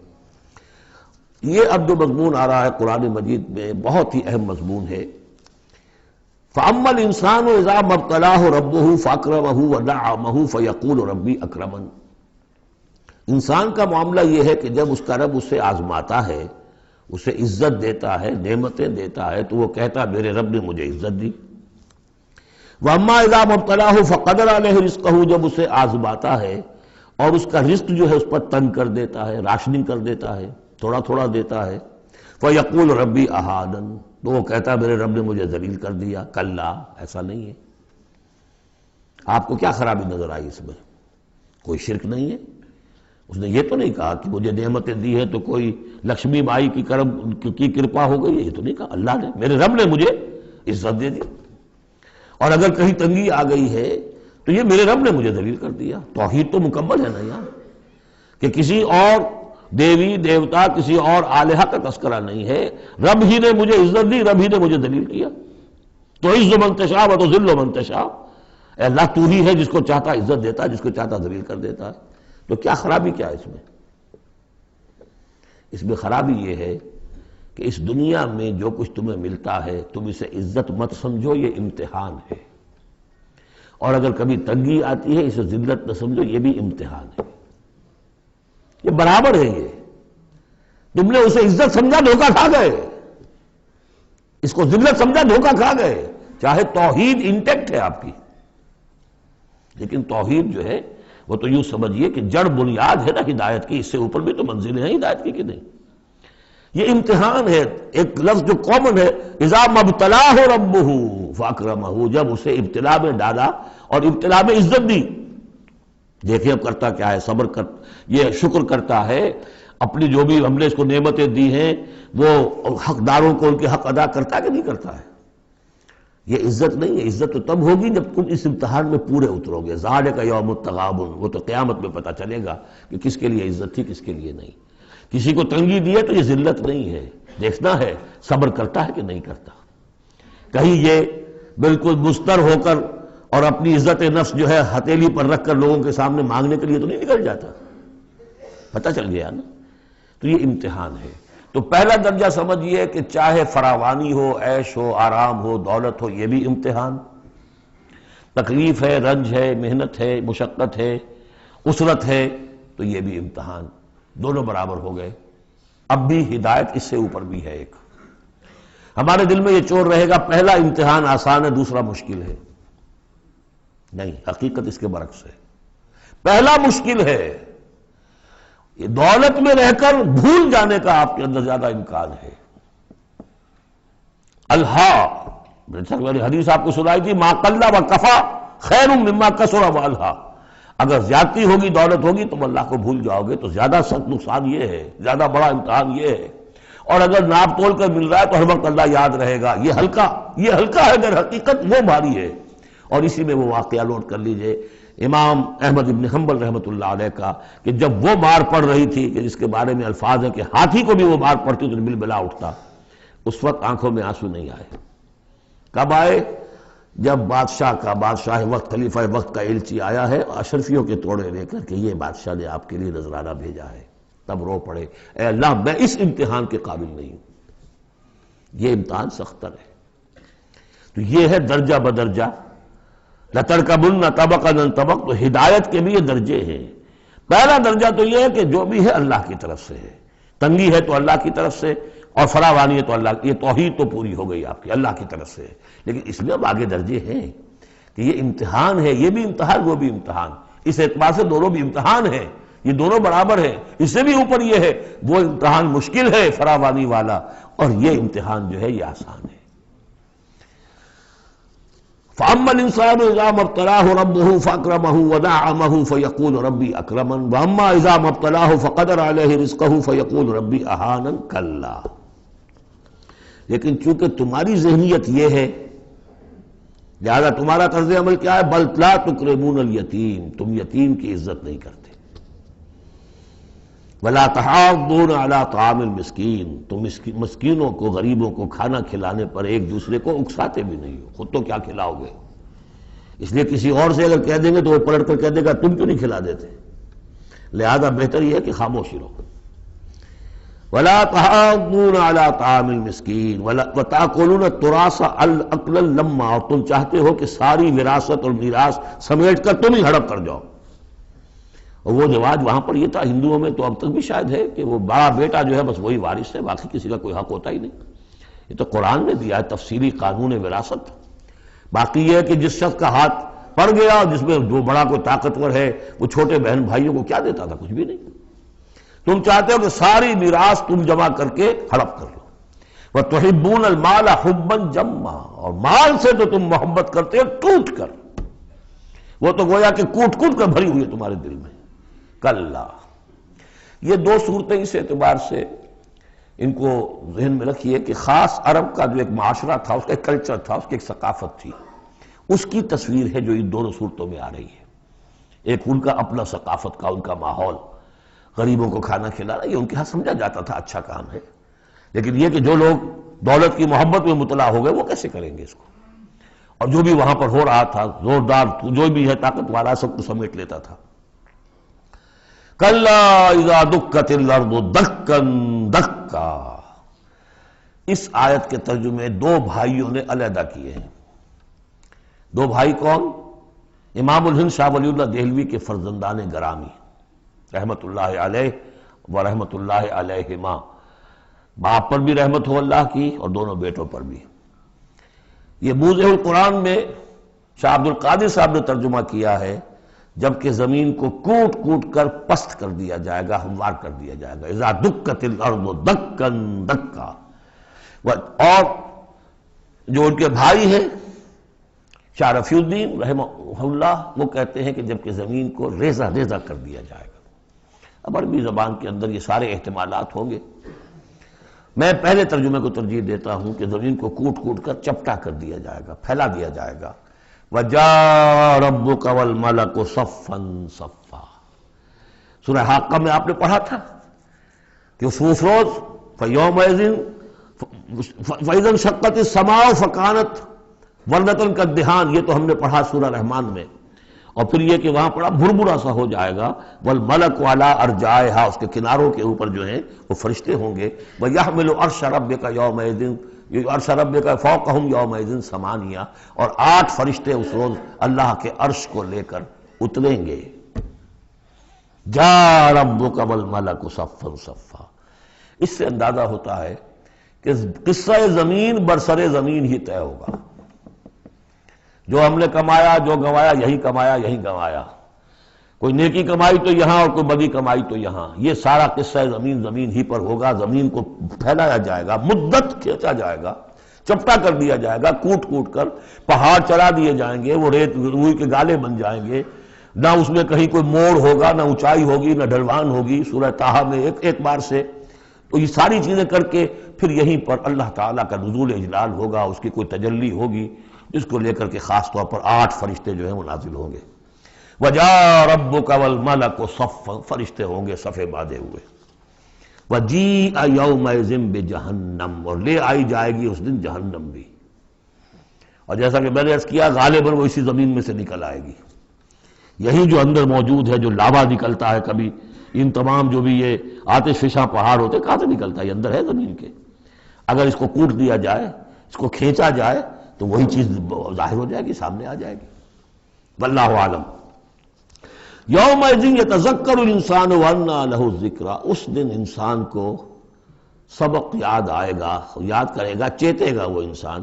یہ اب جو مضمون آ رہا ہے قرآن مجید میں، بہت ہی اہم مضمون ہے۔ فَأَمَّا الْإِنسَانُ إِذَا مَا ابْتَلَاهُ رَبُّهُ فَأَكْرَمَهُ وَنَعَمَهُ فَيَقُولُ رَبِّي أَكْرَمَنِ، انسان کا معاملہ یہ ہے کہ جب اس کا رب اسے آزماتا ہے، اسے عزت دیتا ہے، نعمتیں دیتا ہے، تو وہ کہتا ہے میرے رب نے مجھے عزت دی۔ وَأَمَّا إِذَا مَا ابْتَلَاهُ فَقَدَرَ عَلَيْهِ رِزْقَهُ، جب اسے آزماتا ہے اور اس کا رزق جو ہے اس پر تنگ کر دیتا ہے، راشننگ کر دیتا ہے، تھوڑا تھوڑا دیتا ہے، فَيَقُولُ رَبِّي أَهَانَنِ، تو وہ کہتا ہے میرے رب نے مجھے ذلیل کر دیا۔ کلا، ایسا نہیں ہے۔ آپ کو کیا خرابی نظر آئی اس میں؟ کوئی شرک نہیں ہے۔ اس نے یہ تو نہیں کہا کہ مجھے نعمتیں دی ہے تو کوئی لکشمی مائی کی کرپا ہو گئی ہے، یہ تو نہیں کہا۔ اللہ نے، میرے رب نے مجھے عزت دے دی، اور اگر کہیں تنگی آ گئی ہے تو یہ میرے رب نے مجھے ذلیل کر دیا۔ توحید تو مکمل ہے نا یار، کہ کسی اور دیوی دیوتا، کسی اور الہہ کا تذکرہ نہیں ہے، رب ہی نے مجھے عزت دی، رب ہی نے مجھے ذلیل کیا۔ تو عز من تشاء و تذل من تشاء، اے اللہ تو ہی ہے جس کو چاہتا عزت دیتا ہے، جس کو چاہتا ذلیل کر دیتا ہے۔ تو کیا خرابی کیا ہے اس میں؟ اس میں خرابی یہ ہے کہ اس دنیا میں جو کچھ تمہیں ملتا ہے تم اسے عزت مت سمجھو، یہ امتحان ہے، اور اگر کبھی تنگی آتی ہے اسے ذلت نہ سمجھو، یہ بھی امتحان ہے۔ یہ برابر ہے، یہ تم نے اسے عزت سمجھا دھوکہ کھا گئے، اس کو ذلت سمجھا دھوکہ کھا گئے۔ چاہے توحید انٹیکٹ ہے آپ کی، لیکن توحید جو ہے وہ تو یوں سمجھیے کہ جڑ بنیاد ہے نا ہدایت کی، اس سے اوپر بھی تو منزلیں ہیں ہدایت کی کہ نہیں؟ یہ امتحان ہے۔ ایک لفظ جو کامن ہے، اذا ما ابتلاہ ربہ فاکرمہ، جب اسے ابتلا میں ڈالا اور ابتلا میں عزت دی۔ دیکھیں اب کرتا کیا ہے، صبر کر، یہ شکر کرتا ہے، اپنی جو بھی ہم نے اس کو نعمتیں دی ہیں وہ حقداروں کو ان کے حق ادا کرتا ہے کہ نہیں کرتا ہے۔ یہ عزت نہیں ہے، عزت تو تب ہوگی جب تم اس امتحان میں پورے اترو گے۔ ذالک یوم التغابن، وہ تو قیامت میں پتہ چلے گا کہ کس کے لیے عزت تھی کس کے لیے نہیں۔ کسی کو تنگی دی ہے تو یہ ذلت نہیں ہے، دیکھنا ہے صبر کرتا ہے کہ نہیں کرتا۔ کہیں یہ بالکل مستر ہو کر اور اپنی عزت نفس جو ہے ہتھیلی پر رکھ کر لوگوں کے سامنے مانگنے کے لیے تو نہیں نکل جاتا، پتہ چل گیا نا۔ تو یہ امتحان ہے۔ تو پہلا درجہ سمجھیے کہ چاہے فراوانی ہو، عیش ہو، آرام ہو، دولت ہو، یہ بھی امتحان، تکلیف ہے، رنج ہے، محنت ہے، مشقت ہے، اسرت ہے، تو یہ بھی امتحان، دونوں برابر ہو گئے۔ اب بھی ہدایت اس سے اوپر بھی ہے ایک۔ ہمارے دل میں یہ چور رہے گا پہلا امتحان آسان ہے دوسرا مشکل ہے، نہیں، حقیقت اس کے برعکس ہے۔ پہلا مشکل ہے، یہ دولت میں رہ کر بھول جانے کا آپ کے اندر زیادہ امکان ہے۔ الہا، میں نے حدیث آپ کو سنائی تھی، ما قل و کفا خیر مما کثر و الہا، اگر زیادتی ہوگی، دولت ہوگی، تم اللہ کو بھول جاؤ گے تو زیادہ سخت نقصان یہ ہے، زیادہ بڑا امتحان یہ ہے۔ اور اگر ناپ تول کر مل رہا ہے تو ہر وقت اللہ یاد رہے گا، یہ ہلکا ہے، اگر حقیقت وہ بھاری ہے۔ اور اسی میں وہ واقعہ نوٹ کر لیجئے امام احمد ابن حنبل رحمۃ اللہ علیہ کا، کہ جب وہ مار پڑ رہی تھی کہ جس کے بارے میں الفاظ ہیں کہ ہاتھی کو بھی وہ مار پڑتی تو بلبلا اٹھتا، اس وقت آنکھوں میں آنسو نہیں آئے۔ کب آئے؟ جب بادشاہ وقت، خلیفہ وقت کا ایلچی آیا ہے اشرفیوں کے توڑے لے کر کہ یہ بادشاہ نے آپ کے لیے نذرانہ بھیجا ہے، تب رو پڑے، اے اللہ میں اس امتحان کے قابل نہیں ہوں، یہ امتحان سختر ہے۔ تو یہ ہے درجہ بدرجہ، لَتَرْكَبُنَّ طَبَقًا عَنْ طَبَقٍ، تو ہدایت کے بھی یہ درجے ہیں۔ پہلا درجہ تو یہ ہے کہ جو بھی ہے اللہ کی طرف سے ہے، تنگی ہے تو اللہ کی طرف سے، اور فراوانی ہے تو اللہ، یہ توحید تو پوری ہو گئی آپ کی، اللہ کی طرف سے۔ لیکن اس میں اب آگے درجے ہیں کہ یہ امتحان ہے، یہ بھی امتحان، وہ بھی امتحان، اس اعتبار سے دونوں بھی امتحان ہیں، یہ دونوں برابر ہیں۔ اس سے بھی اوپر یہ ہے، وہ امتحان مشکل ہے فراوانی والا، اور یہ امتحان جو ہے یہ آسان ہے۔ فَأَمَّا الْإِنسَانُ إِذَا مَا ابْتَلَاهُ رَبُّهُ فَأَكْرَمَهُ وَنَعَّمَهُ فَيَقُولُ رَبِّي أَكْرَمَنِ وَأَمَّا إِذَا مَا ابْتَلَاهُ فَقَدَرَ عَلَيْهِ رِزْقَهُ فَيَقُولُ رَبِّي أَهَانَنِ كَلَّا۔ لیکن چونکہ تمہاری ذہنیت یہ ہے، لہذا تمہارا طرز عمل کیا ہے؟ بَلْ لَا تُكْرِمُونَ الْيَتِيمَ، تم یتیم کی عزت نہیں کرتے، وَلَا تَحَاضُّونَ عَلَىٰ طَعَامِ الْمِسْكِينِ، تم مسکینوں کو، غریبوں کو کھانا کھلانے پر ایک دوسرے کو اکساتے بھی نہیں ہو، خود تو کیا کھلاؤ گے، اس لیے کسی اور سے اگر کہہ دیں گے تو وہ پلٹ کر کہہ دے گا تم کیوں نہیں کھلا دیتے، لہذا بہتر یہ ہے کہ خاموشی رہو۔ وَلَا تَحَاضُّونَ عَلَىٰ طَعَامِ الْمِسْكِينِ وَتَأْكُلُونَ التُّرَاثَ أَكْلًا لَمًّا، اور تم چاہتے ہو کہ ساری وراثت اور میراث سمیٹ کر تم ہی ہڑپ کر جاؤ۔ اور وہ رواج وہاں پر یہ تھا، ہندوؤں میں تو اب تک بھی شاید ہے، کہ وہ بڑا بیٹا جو ہے بس وہی وارث ہے، باقی کسی کا کوئی حق ہوتا ہی نہیں۔ یہ تو قرآن نے دیا ہے تفصیلی قانون وراثت۔ باقی یہ ہے کہ جس شخص کا ہاتھ پڑ گیا اور جس میں جو بڑا کوئی طاقتور ہے وہ چھوٹے بہن بھائیوں کو کیا دیتا تھا؟ کچھ بھی نہیں۔ تم چاہتے ہو کہ ساری میراث تم جمع کر کے ہڑپ کر لو۔ وَتُحِبُّونَ الْمَالَ حُبًّا جَمًّا، اور مال سے تو تم محبت کرتے ہو ٹوٹ کر، وہ تو گویا کہ کوٹ کوٹ کر بھری ہوئی ہے تمہارے دل میں۔ کلا، یہ دو صورتیں اس اعتبار سے ان کو ذہن میں رکھیے کہ خاص عرب کا جو ایک معاشرہ تھا، اس کا ایک کلچر تھا، اس کی ایک ثقافت تھی، اس کی تصویر ہے جو ان دونوں صورتوں میں آ رہی ہے۔ ایک ان کا اپنا ثقافت کا، ان کا ماحول، غریبوں کو کھانا کھلانا، یہ ان کے ہاں سمجھا جاتا تھا اچھا کام ہے، لیکن یہ کہ جو لوگ دولت کی محبت میں مطلع ہو گئے وہ کیسے کریں گے اس کو، اور جو بھی وہاں پر ہو رہا تھا زوردار جو بھی ہے طاقت والا سب کو سمیٹ لیتا تھا۔ کلا اذا دکت الارض دکا دکا، اس آیت کے ترجمے دو بھائیوں نے علیحدہ کیے ہیں۔ دو بھائی کون؟ امام الہند شاہ ولی اللہ دہلوی کے فرزندان گرامی رحمت اللہ علیہ و رحمت اللہ علیہما، باپ پر بھی رحمت ہو اللہ کی اور دونوں بیٹوں پر بھی۔ یہ موضع القرآن میں شاہ عبد القادر صاحب نے ترجمہ کیا ہے، جبکہ زمین کو کوٹ کوٹ کر پست کر دیا جائے گا، ہموار کر دیا جائے گا، اذا دکت الارض دکا دکا۔ اور جو ان کے بھائی ہیں شاہ رفیع الدین رحمہ اللہ، وہ کہتے ہیں کہ جبکہ زمین کو ریزہ ریزہ کر دیا جائے گا۔ اب عربی زبان کے اندر یہ سارے احتمالات ہوں گے، میں پہلے ترجمے کو ترجیح دیتا ہوں کہ زمین کو کوٹ کوٹ کر چپٹا کر دیا جائے گا، پھیلا دیا جائے گا۔ وَجَاءَ رَبُّكَ وَالْمَلَكُ صَفًّا صَفًّا، سورہ حاقہ میں آپ نے پڑھا تھا کہ اس روز فَيَوْمَئِذٍ فَإِذَا انشَقَّتِ السَّمَاءُ فَكَانَتْ وَرْدَةً كَالدِّهَانِ، یہ تو ہم نے پڑھا سورہ رحمان میں۔ اور پھر یہ کہ وہاں بڑا بھربھرا سا ہو جائے گا، والملک علی ارجائها، اس کے کناروں کے اوپر جو ہیں وہ فرشتے ہوں گے، ویحمل عرش ربک یومئذ، یہ عرش ربک فوقہم یومئذ ثمانیہ، اور 8 فرشتے اس روز اللہ کے عرش کو لے کر اتریں گے۔ جاء ربک والملک صفا صفا، اس سے اندازہ ہوتا ہے کہ قصہ زمین برسر زمین ہی طے ہوگا۔ جو ہم نے کمایا، جو گنوایا، یہی کمایا یہی گنوایا، کوئی نیکی کمائی تو یہاں اور کوئی بدی کمائی تو یہاں، یہ سارا قصہ زمین زمین ہی پر ہوگا۔ زمین کو پھیلایا جائے گا، مدت کھینچا جائے گا، چپٹا کر دیا جائے گا، کوٹ کوٹ کر پہاڑ چلا دیے جائیں گے، وہ ریت روئی کے گالے بن جائیں گے، نہ اس میں کہیں کوئی موڑ ہوگا، نہ اونچائی ہوگی، نہ ڈھلوان ہوگی، سورہ طٰہٰ میں ایک بار سے۔ تو یہ ساری چیزیں کر کے پھر یہیں پر اللہ تعالیٰ کا نزول اجلال ہوگا، اس کی کوئی تجلی ہوگی، جس کو لے کر کے خاص طور پر 8 فرشتے جو ہیں وہ نازل ہوں گے۔ وَجَاءَ رَبُّكَ وَالْمَلَكُ صَفًّا، فرشتے ہوں گے صفے باندھے ہوئے۔ وَجِيءَ يَوْمَئِذٍ بِجَهَنَّمَ، اور لے آئی جائے گی اس دن جہنم بھی، اور جیسا کہ میں نے عرض کیا غالباً وہ اسی زمین میں سے نکل آئے گی۔ یہی جو اندر موجود ہے، جو لاوا نکلتا ہے کبھی، ان تمام جو بھی یہ آتش فشاں پہاڑ ہوتے کہاں سے نکلتا ہے؟ یہ اندر ہے زمین کے۔ اگر اس کو کوٹ دیا جائے، اس کو کھینچا جائے تو وہی چیز ظاہر ہو جائے گی، سامنے آ جائے گی۔ واللہ اعلم۔ یومئذ یتذکر الانسان وانیٰ لہ الذکریٰ، اس دن انسان کو سبق یاد آئے گا، یاد کرے گا، چیتے گا وہ انسان۔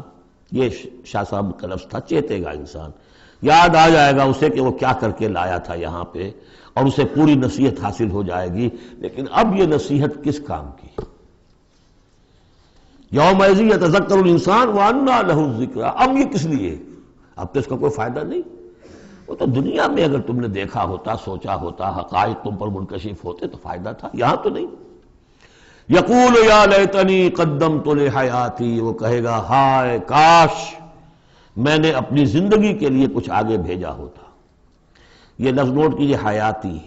یہ شاہ صاحب کا لفظ تھا، چیتے گا انسان، یاد آ جائے گا اسے کہ وہ کیا کر کے لایا تھا یہاں پہ، اور اسے پوری نصیحت حاصل ہو جائے گی۔ لیکن اب یہ نصیحت کس کام کی؟ یومئذ یتذکر الانسان وانیٰ لہ الذکریٰ، اب یہ کس لیے؟ اب تو اس کا کوئی فائدہ نہیں۔ وہ تو دنیا میں اگر تم نے دیکھا ہوتا، سوچا ہوتا، حقائق تم پر منکشف ہوتے تو فائدہ تھا، یہاں تو نہیں۔ یقول یا لیتنی قدمت لحیاتی، وہ کہے گا ہائے کاش میں نے اپنی زندگی کے لیے کچھ آگے بھیجا ہوتا۔ یہ لفظ نوٹ کیجیے، حیاتی،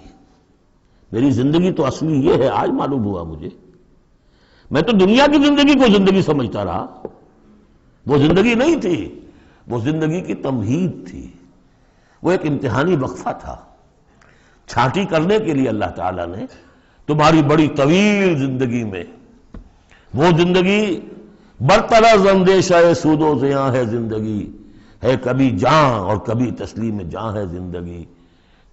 میری زندگی تو اصلی یہ ہے، آج معلوم ہوا مجھے۔ میں تو دنیا کی زندگی کو زندگی سمجھتا رہا، وہ زندگی نہیں تھی، وہ زندگی کی تمہید تھی، وہ ایک امتحانی وقفہ تھا۔ چھانٹی کرنے کے لیے اللہ تعالیٰ نے تمہاری بڑی طویل زندگی میں، وہ زندگی برطرز اندیشہ سود و زیاں ہے زندگی، ہے کبھی جاں اور کبھی تسلیم جاں ہے زندگی،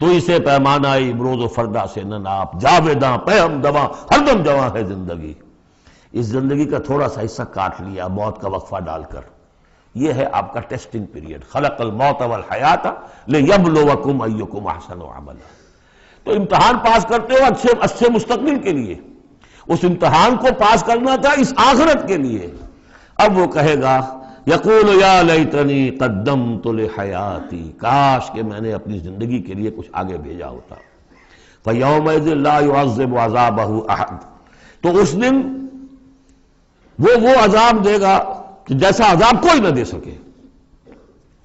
تو اسے پیمانہ امروز و فردا سے نہ ناپ، جاویداں پہ ہم دواں ہر دم جواں ہے زندگی۔ اس زندگی کا تھوڑا سا حصہ کاٹ لیا موت کا وقفہ ڈال کر، یہ ہے آپ کا ٹیسٹنگ پیریڈ۔ خلق الموت والحیات لیبلوکم ایکم احسن عملا، تو امتحان پاس کرتے ہو اچھے مستقبل کے لیے، اس امتحان کو پاس کرنا تھا اس آخرت کے لیے۔ اب وہ کہے گا یقول یا لیتنی قدمت لحیاتی، کاش کہ میں نے اپنی زندگی کے لیے کچھ آگے بھیجا ہوتا۔ فیومئذ لا یعذب عذابہ احد، تو اس دن وہ عذاب دے گا کہ جیسا عذاب کوئی نہ دے سکے۔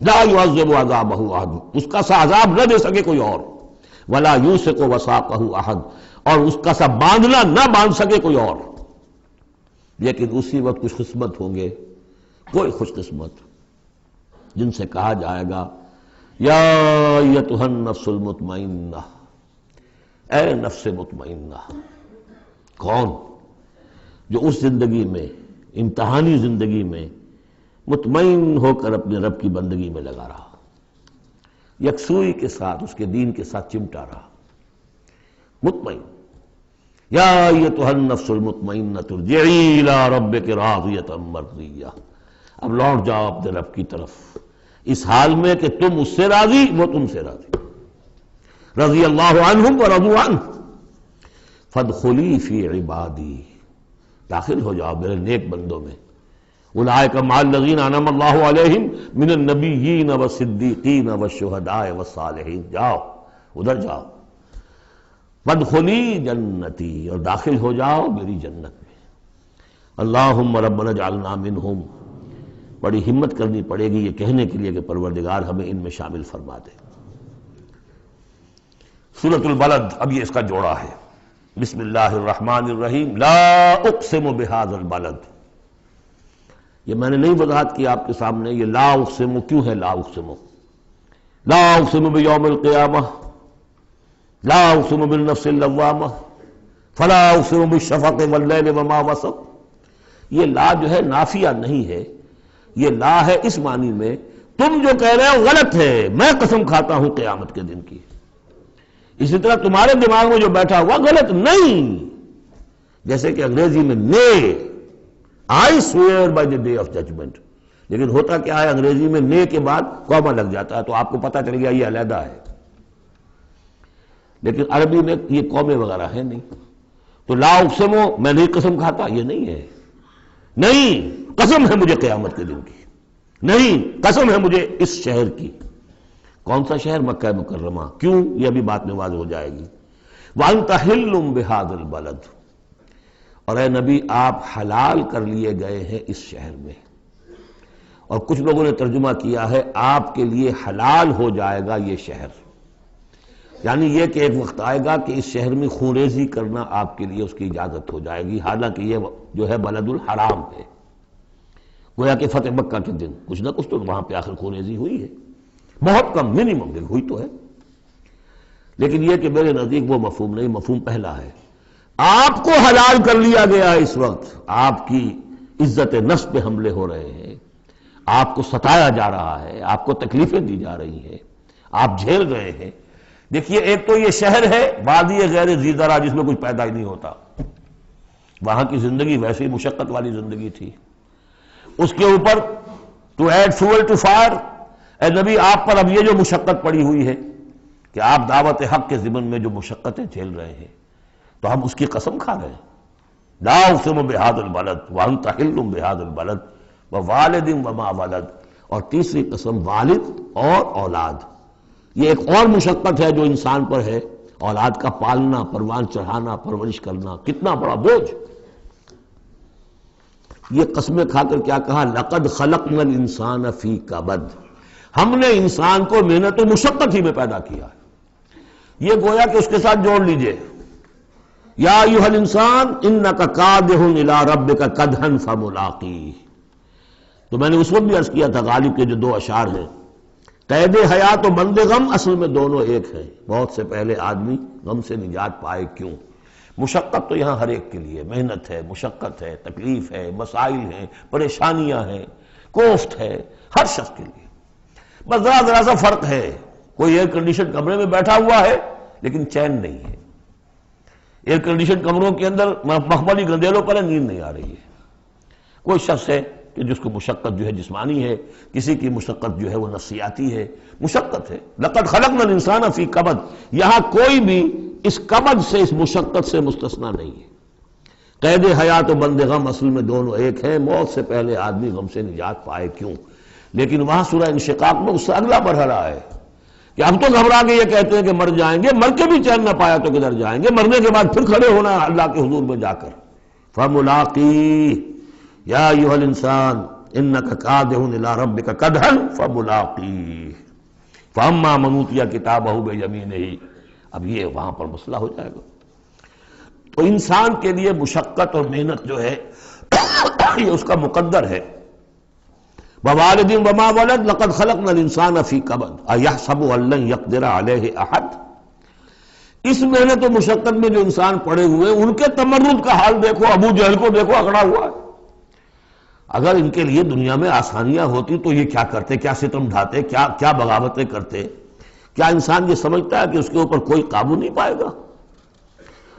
لا یعذب عذابہ احد، اس کا سا عذاب نہ دے سکے کوئی اور۔ ولا یوثق وثاقہ احد، اور اس کا سا باندھنا نہ باندھ سکے کوئی اور۔ لیکن اسی وقت کچھ قسمت ہوں گے، کوئی خوش قسمت، جن سے کہا جائے گا یا ایتھا النفس المطمئنہ، اے نفس مطمئنہ۔ کون؟ جو اس زندگی میں، امتحانی زندگی میں مطمئن ہو کر اپنے رب کی بندگی میں لگا رہا، یکسوئی کے ساتھ اس کے دین کے ساتھ چمٹا رہا، مطمئن۔ یا ایتھا النفس المطمئنہ ارجعی الی ربک راضیۃ مرضیہ، اب لوٹ جاؤ اپنے رب کی طرف اس حال میں کہ تم اس سے راضی، وہ تم سے راضی۔ رضی اللہ عنہم ورضوا عنہ، فادخلی فی عبادی، داخل ہو جاؤ میرے نیک بندوں میں۔ اولئک مع الذین انعم اللہ علیہم من النبیین والصدیقین والشہداء والصالحین، جاؤ ادھر جاؤ۔ وادخلی جنتی، اور داخل ہو جاؤ میری جنت میں۔ اللہم ربنا اجعلنا منہم، بڑی ہمت کرنی پڑے گی یہ کہنے کے لیے کہ پروردگار ہمیں ان میں شامل فرما دے۔ سورۃ البلد، اب یہ اس کا جوڑا ہے۔ بسم اللہ الرحمن الرحیم، لا اقسم بہذا البلد، یہ میں نے نہیں وضاحت کی آپ کے سامنے، یہ لا اقسم کیوں ہے؟ لا اقسم لا اقسم بیوم القیامہ، لا اقسم بالنفس اللوامہ، فلا اقسم بالشفق واللیل وما وسق۔ یہ لا جو ہے نافیہ نہیں ہے، یہ لا ہے اس معنی میں تم جو کہہ رہے ہو غلط ہے، میں قسم کھاتا ہوں قیامت کے دن کی۔ اسی طرح تمہارے دماغ میں جو بیٹھا ہوا غلط نہیں، جیسے کہ انگریزی میں نے I swear by the day of judgment, لیکن ہوتا کیا ہے انگریزی میں نے کے بعد کاما لگ جاتا ہے تو آپ کو پتہ چل گیا یہ علیحدہ ہے، لیکن عربی میں یہ قومے وغیرہ ہے نہیں۔ تو لا اقسمو میں نہیں قسم کھاتا، یہ نہیں ہے، نہیں قسم ہے مجھے قیامت کے دن کی، نہیں قسم ہے مجھے اس شہر کی۔ کون سا شہر؟ مکہ مکرمہ۔ کیوں؟ یہ ابھی بات میں واضح ہو جائے گی۔ وَأَنْتَ حِلٌّ بِهَذَا الْبَلَدِ، اور اے نبی آپ حلال کر لیے گئے ہیں اس شہر میں، اور کچھ لوگوں نے ترجمہ کیا ہے آپ کے لیے حلال ہو جائے گا یہ شہر، یعنی یہ کہ ایک وقت آئے گا کہ اس شہر میں خون ریزی کرنا آپ کے لیے اس کی اجازت ہو جائے گی، حالانکہ یہ جو ہے بلد الحرام ہے، گویا کہ فتح مکہ کے دن کچھ نہ کچھ تو وہاں پہ آخر خون ریزی ہوئی ہے، بہت کم، منیمم ہوئی تو ہے، لیکن یہ کہ میرے نزدیک وہ مفہوم نہیں، مفہوم پہلا ہے۔ آپ کو حلال کر لیا گیا ہے، اس وقت آپ کی عزت نفس پہ حملے ہو رہے ہیں، آپ کو ستایا جا رہا ہے، آپ کو تکلیفیں دی جا رہی ہیں، آپ جھیل رہے ہیں۔ دیکھیے ایک تو یہ شہر ہے وادی غیر ذی زرع جس میں کچھ پیدا ہی نہیں ہوتا، وہاں کی زندگی ویسے ہی مشقت والی زندگی تھی، اس کے اوپر to add fuel to fire, اے نبی آپ پر اب یہ جو مشقت پڑی ہوئی ہے کہ آپ دعوت حق کے ضمن میں جو مشقتیں جھیل رہے ہیں تو ہم اس کی قسم کھا رہے ہیں۔ لا اقسم بہذا البلد وانت حل بہذا البلد ووالد وما ولد، اور تیسری قسم والد اور اولاد، یہ ایک اور مشقت ہے جو انسان پر ہے، اولاد کا پالنا، پروان چڑھانا، پرورش کرنا، کتنا بڑا بوجھ۔ یہ قسمیں کھا کر کیا کہا؟ لقد خلقنا الانسان فی کبد، ہم نے انسان کو محنت و مشقت ہی میں پیدا کیا ہے۔ یہ گویا کہ اس کے ساتھ جوڑ لیجئے، یا ایھا الانسان انک کادح الی ربک کدحا فملاقیہ۔ تو میں نے اس وقت بھی عرض کیا تھا غالب کے جو دو اشعار ہیں، قید حیات و بند غم اصل میں دونوں ایک ہیں، موت سے پہلے آدمی غم سے نجات پائے کیوں؟ مشقت تو یہاں ہر ایک کے لیے، محنت ہے، مشقت ہے، تکلیف ہے، مسائل ہیں، پریشانیاں ہیں، کوفت ہے، ہر شخص کے لیے، بس ذرا سا فرق ہے، کوئی ایئر کنڈیشن کمرے میں بیٹھا ہوا ہے لیکن چین نہیں ہے، ایئر کنڈیشن کمروں کے اندر مخملی گندیلوں پر نیند نہیں آ رہی ہے، کوئی شخص ہے کہ جس کو مشقت جو ہے جسمانی ہے، کسی کی مشقت جو ہے وہ نفسیاتی ہے، مشقت ہے۔ لقد خلقنا الانسان فی کبد، یہاں کوئی بھی اس کبد سے، اس مشقت سے مستثنا نہیں ہے۔ قید حیات و بند غم اصل میں دونوں ایک ہیں، موت سے پہلے آدمی غم سے نجات پائے کیوں؟ لیکن وہاں سورہ انشقاق میں اس سے اگلا مرحلہ ہے کہ اب تو گھبرا کے یہ کہتے ہیں کہ مر جائیں گے، مر کے بھی چین نہ پایا تو کدھر جائیں گے، مرنے کے بعد پھر کھڑے ہونا ہے اللہ کے حضور میں جا کر۔ فملاقی یا ایھا الانسان انک کادح الی ربک کدحا فملاقیہ فاما من اوتی کتابہ بیمینہ۔ اب یہ وہاں پر مسئلہ ہو جائے گا۔ تو انسان کے لیے مشقت اور محنت جو ہے یہ اس کا مقدر ہے۔ ووالد وما ولد لقد خلقنا الانسان فی کبد ایحسب ان لن یقدر علیہ احد۔ اس محنت و مشقت میں جو انسان پڑے ہوئے ان کے تمرد کا حال دیکھو، ابو جہل کو دیکھو اکڑا ہوا ہے۔ اگر ان کے لیے دنیا میں آسانیاں ہوتی تو یہ کیا کرتے، کیا ستم ڈھاتے، کیا بغاوتیں کرتے؟ کیا انسان یہ سمجھتا ہے کہ اس کے اوپر کوئی قابو نہیں پائے گا؟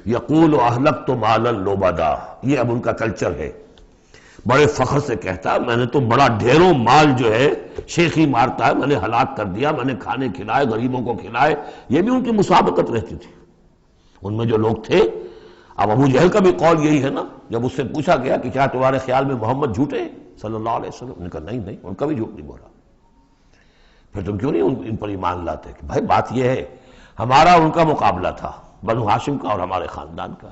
یقول اہلکت مالا لبدا، یہ اب ان کا کلچر ہے، بڑے فخر سے کہتا ہے میں نے تو بڑا ڈھیروں مال جو ہے شیخی مارتا ہے، میں نے ہلاک کر دیا، میں نے کھانے کھلائے، غریبوں کو کھلائے۔ یہ بھی ان کی مسابقت رہتی تھی ان میں جو لوگ تھے۔ اب ابو جہل کا بھی قول یہی ہے نا، جب اس سے پوچھا گیا کہ کیا تمہارے خیال میں محمد جھوٹے ہیں صلی اللہ علیہ وسلم، انہوں نے کہا نہیں ان کا بھی جھوٹ نہیں بولا۔ پھر تم کیوں نہیں ان پر ایمان لاتے؟ کہ بھائی بات یہ ہے ہمارا ان کا مقابلہ تھا، بنو ہاشم کا اور ہمارے خاندان کا،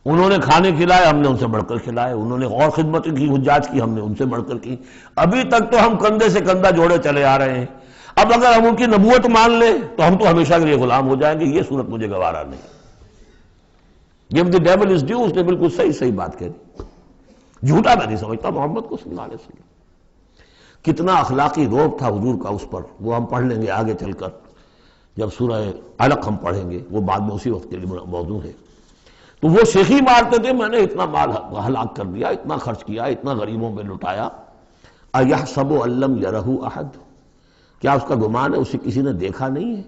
انہوں نے کھانے کھلائے، ہم نے ان سے بڑھ کر کھلائے، انہوں نے اور خدمت کی، حجاج کی، ہم نے ان سے بڑھ کر کی، ابھی تک تو ہم کندھے سے کندھا جوڑے چلے آ رہے ہیں، اب اگر ہم ان کی نبوت مان لیں تو ہم تو ہمیشہ کے لیے غلام ہو جائیں گے، یہ صورت مجھے گوارا نہیں۔ Give the devil his due، اس نے بالکل صحیح بات کہہ دی، جھوٹا میں نہیں سمجھتا محمد کو صلی اللہ علیہ وسلم۔ کتنا اخلاقی روب تھا حضور کا اس پر، وہ ہم پڑھ لیں گے آگے چل کر جب سورہ علق ہم پڑھیں گے، وہ بعد میں اسی وقت کے لیے موضوع ہے۔ تو وہ شیخی مارتے تھے میں نے اتنا مال ہلاک کر دیا، اتنا خرچ کیا، اتنا غریبوں میں لٹایا۔ اَيَحْسَبُ أَن لَّمْ يَرَهُ أَحَدٌ، کیا اس کا گمان ہے اسے کسی نے دیکھا نہیں ہے؟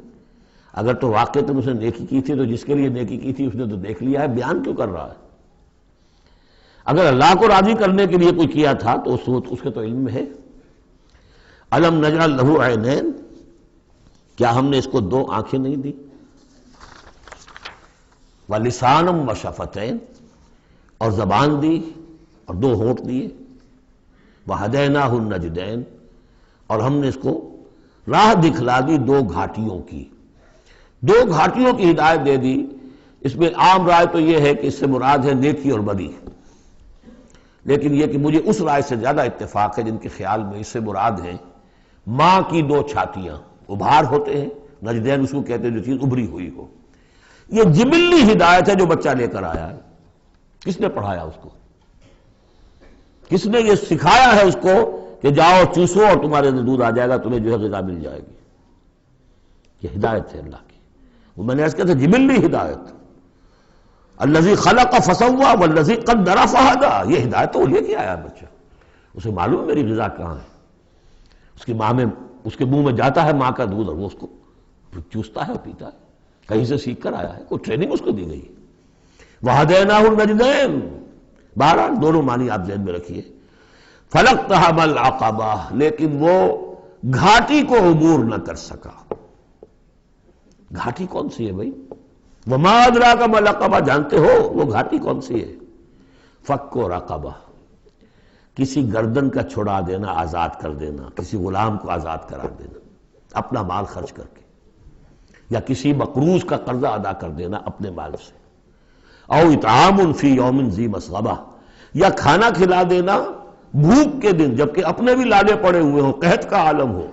اگر تو واقعتاً اس نے نیکی کی تھی تو جس کے لیے نیکی کی تھی اس نے تو دیکھ لیا ہے، بیان کیوں کر رہا ہے؟ اگر اللہ کو راضی کرنے کے لیے کوئی کیا تھا تو اس کے تو علم میں ہے۔ أَلَمْ نَجْعَل لَّهُ عَيْنَيْنِ، کیا ہم نے اس کو دو آنکھیں نہیں دی؟ وَلِسَانًا وَشَفَتَيْنِ، اور زبان دی اور دو ہونٹ دیے۔ وَهَدَيْنَاهُ النَّجْدَيْنِ، اور ہم نے اس کو راہ دکھلا دی دو گھاٹیوں کی، دو گھاٹیوں کی ہدایت دے دی۔ اس میں عام رائے تو یہ ہے کہ اس سے مراد ہے نیکی اور بدی، لیکن یہ کہ مجھے اس رائے سے زیادہ اتفاق ہے جن کے خیال میں اس سے مراد ہیں ماں کی دو چھاتیاں، ابھار ہوتے ہیں، نجدین اس کو کہتے ہیں جو چیز ابھری ہوئی ہو۔ یہ جبلی ہدایت ہے جو بچہ لے کر آیا ہے۔ کس نے پڑھایا اس کو؟ کس نے یہ سکھایا ہے اس کو کہ جاؤ چوسو اور تمہارے اندر دودھ آ جائے گا، تمہیں جو ہے غذا مل جائے گی؟ یہ ہدایت ہے اللہ کی، وہ میں نے عرض کیا تھا جبلی ہدایت۔ الذی خلق فسوی والذی قدر فہدی، یہ ہدایت تو وہ لے کے آیا بچہ، اسے معلوم ہے میری غذا کہاں ہے۔ اس کی ماں میں، اس کے منہ میں جاتا ہے ماں کا دودھ اور وہ اس کو چوستا ہے اور پیتا ہے، کہیں سے سیکھ کر آیا ہے، کوئی ٹریننگ اس کو دی گئی ہے۔ وَهَدَيْنَاهُ النَّجْدَيْنِ، بہرحال دونوں معنی آپ ذہن میں رکھیے۔ فَلَقْتَحَمَ الْعَقَبَةَ، لیکن وہ گھاٹی کو عبور نہ کر سکا۔ گھاٹی کون سی ہے بھائی؟ وَمَا أَدْرَاكَ مَا الْعَقَبَةُ، جانتے ہو وہ گھاٹی کون سی ہے؟ فَكُّ رَقَبَةٍ، کسی گردن کا چھڑا دینا، آزاد کر دینا، کسی غلام کو آزاد کرا دینا اپنا مال خرچ کر کے، یا کسی مقروض کا قرضہ ادا کر دینا اپنے مال سے، او اطعام فی یوم ذی مسغبہ، یا کھانا کھلا دینا بھوک کے دن جبکہ اپنے بھی لالے پڑے ہوئے ہوں، قحط کا عالم ہو،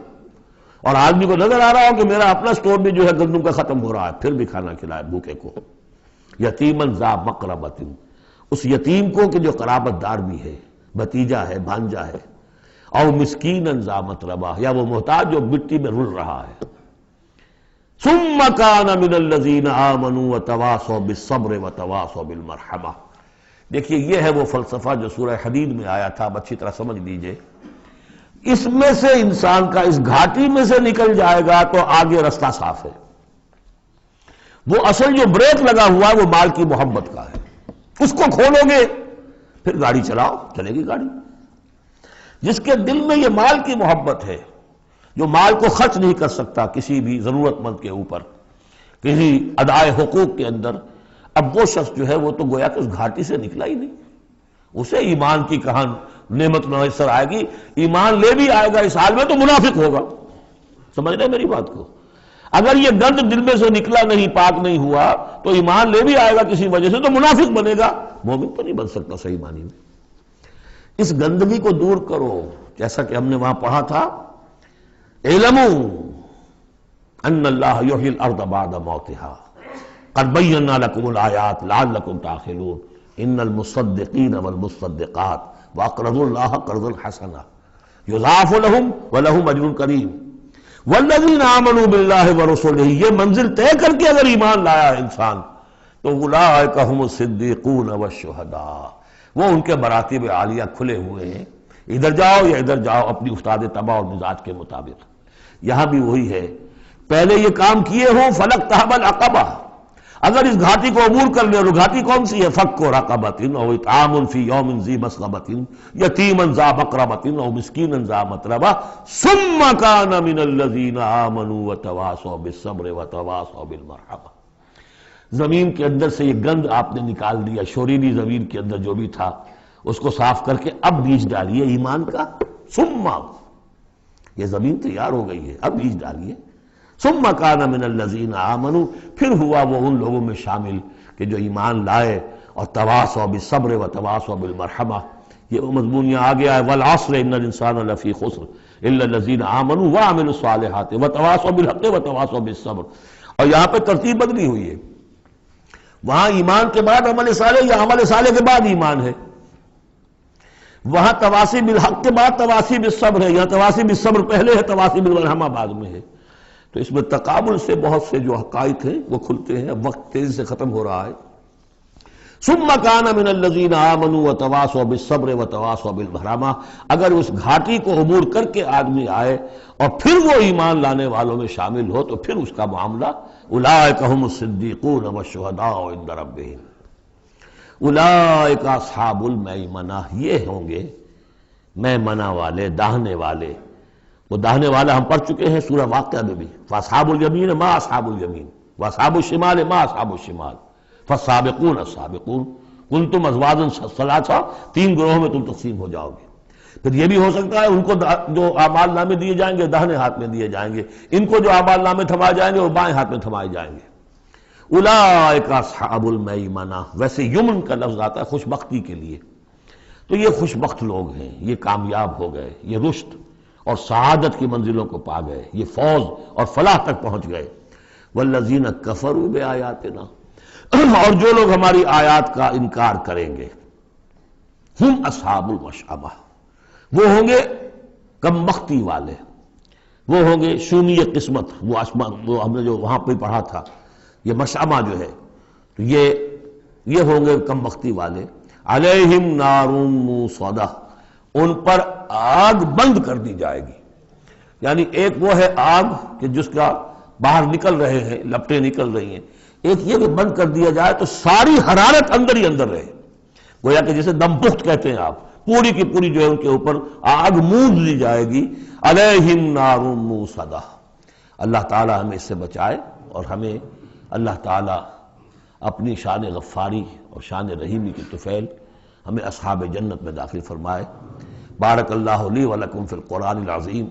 اور آدمی کو نظر آ رہا ہو کہ میرا اپنا سٹور بھی جو ہے گندم کا ختم ہو رہا ہے، پھر بھی کھانا کھلائے بھوکے کو۔ یتیماً ذا مقربۃ، اس یتیم کو کہ جو قرابت دار بھی ہے، بھتیجا ہے، بھانجا ہے۔ او مسکیناً ذا متربہ، یا وہ محتاج جو مٹی میں رل رہا ہے۔ ثم کان من الذین آمنوا وتواصوا بالصبر وتواصوا بالمرحمہ۔ دیکھیے یہ ہے وہ فلسفہ جو سورہ حدید میں آیا تھا، اب اچھی طرح سمجھ لیجئے۔ اس میں سے انسان کا، اس گھاٹی میں سے نکل جائے گا تو آگے رستہ صاف ہے۔ وہ اصل جو بریک لگا ہوا ہے وہ مال کی محبت کا ہے، اس کو کھولو گے پھر گاڑی چلاؤ، چلے گی گاڑی۔ جس کے دل میں یہ مال کی محبت ہے، جو مال کو خرچ نہیں کر سکتا کسی بھی ضرورت مند کے اوپر، کسی ادائے حقوق کے اندر، اب وہ شخص جو ہے وہ تو گویا کہ اس گھاٹی سے نکلا ہی نہیں۔ اسے ایمان کی کہاں نعمت میسر آئے گی، ایمان لے بھی آئے گا اس حال میں تو منافق ہوگا۔ سمجھ رہے میری بات کو؟ اگر یہ گند دل میں سے نکلا نہیں، پاک نہیں ہوا، تو ایمان لے بھی آئے گا کسی وجہ سے تو منافق بنے گا، مومن تو نہیں بن سکتا صحیح معنی میں۔ اس گندگی کو دور کرو، جیسا کہ ہم نے وہاں پڑھا تھا، اعلموا ان اللہ یحیی الارض بعد موتہا قد بینا لکم الآیات لعلکم تعقلون ان المصدقین والمصدقات واقرضوا اللہ قرضا حسنا یضاعف لهم ولهم اجر کریم والذین آمنوا باللہ ورسلہ، یہ منزل طے کر کے اگر ایمان لایا ہے انسان تو اولئک هم الصدیقون والشہداء، وہ ان کے مراتب عالیہ کھلے ہوئے ہیں، ادھر جاؤ یا ادھر جاؤ اپنی استاد طبع اور مزاج کے مطابق۔ یہاں بھی وہی ہے، پہلے یہ کام کیے ہوں فلقتحم العقبہ، اگر اس گھاٹی کو عبور کر لے، اور گھاٹی کون سی ہے؟ فک رقبۃ او اطعام فی یوم ذی مسغبۃ یتیما ذا مقربۃ او مسکینا ذا متربہ ثم کان من الذین آمنوا وتواصوا بالصبر وتواصوا بالمرحمہ۔ زمین کے اندر سے یہ گند آپ نے نکال دیا، شوریلی زمین کے اندر جو بھی تھا اس کو صاف کر کے اب بیج ڈالیے ایمان کا۔ ثم، یہ زمین تیار ہو گئی ہے، اب بیج ڈالیے۔ ثم کان من الذین آمنوا، پھر ہوا وہ ان لوگوں میں شامل کہ جو ایمان لائے اور تواصوا بالصبر وتواصوا بالمرحمہ۔ یہ وہ مضمون یہاں آ گیا ہے، والعصر ان الانسان لفی خسر الا الذین آمنوا وعملوا الصالحات وتواصوا بالحق وتواصوا بالصبر۔ اور یہاں پہ ترتیب بدلی ہوئی ہے، وہاں ایمان کے بعد عمل صالح یا عمل صالح کے بعد ایمان ہے۔ وہاں تواسی بالحق کے بعد تواسی بالصبر ہے، یہاں تواسی بالصبر پہلے ہے، تواسی بالمرحمہ بعد میں ہے. تو اس میں تقابل سے بہت سے جو حقائق ہیں وہ کھلتے ہیں. اب وقت تیزی سے ختم ہو رہا ہے. ثم كان من الذين آمنوا وتواصوا بالصبر وتواصوا بالمرحمہ. اگر اس گھاٹی کو عبور کر کے آدمی آئے اور پھر وہ ایمان لانے والوں میں شامل ہو تو پھر اس کا معاملہ اولئک هم الصدیقون والشہداء عند ربهم. اولئک اصحاب المیمنہ، یہ ہوں گے میمنہ والے، داہنے والے. وہ داہنے والا ہم پڑھ چکے ہیں سورہ واقعہ میں بھی. فاصحاب الیمین ما اصحاب الیمین واصحاب الشمال ما اصحاب الشمال فالسابقون السابقون کنتم ازواجا ثلاثا، 3 گروہوں میں تم تقسیم ہو جاؤ گے. پھر یہ بھی ہو سکتا ہے ان کو جو اعمال نامے دیے جائیں گے داہنے ہاتھ میں دیے جائیں گے، ان کو جو اعمال نامے تھمائے جائیں گے وہ بائیں ہاتھ میں تھمائے جائیں گے. اولئک اصحاب المیمنہ. ویسے یمن کا لفظ آتا ہے خوش بختی کے لیے، تو یہ خوش بخت لوگ ہیں، یہ کامیاب ہو گئے، یہ رشد اور سعادت کی منزلوں کو پا گئے، یہ فوز اور فلاح تک پہنچ گئے. والذین کفروا بآیاتنا، اور جو لوگ ہماری آیات کا انکار کریں گے، ہم اصحاب المشأمہ، وہ ہوں گے کم بختی والے، وہ ہوں گے شومی قسمت. وہ ہم نے جو وہاں پہ پڑھا تھا، یہ مشأمہ جو ہے تو یہ ہوں گے کم بختی والے. علیہم نار موصدہ، ان پر آگ بند کر دی جائے گی. یعنی ایک وہ ہے آگ کہ جس کا باہر نکل رہے ہیں، لپٹیں نکل رہی ہیں. ایک یہ کہ بند کر دیا جائے تو ساری حرارت اندر ہی اندر رہے، گویا کہ جسے دم پخت کہتے ہیں آپ، پوری کی پوری جو ہے ان کے اوپر آگ موند لی جائے گی. علیہم نار موصدہ. اللہ تعالی ہمیں اس سے بچائے اور ہمیں اللہ تعالی اپنی شان غفاری اور شان رحیمی کی طفیل ہمیں اصحاب جنت میں داخل فرمائے. بارک اللہ لی و لکم فی القرآن العظیم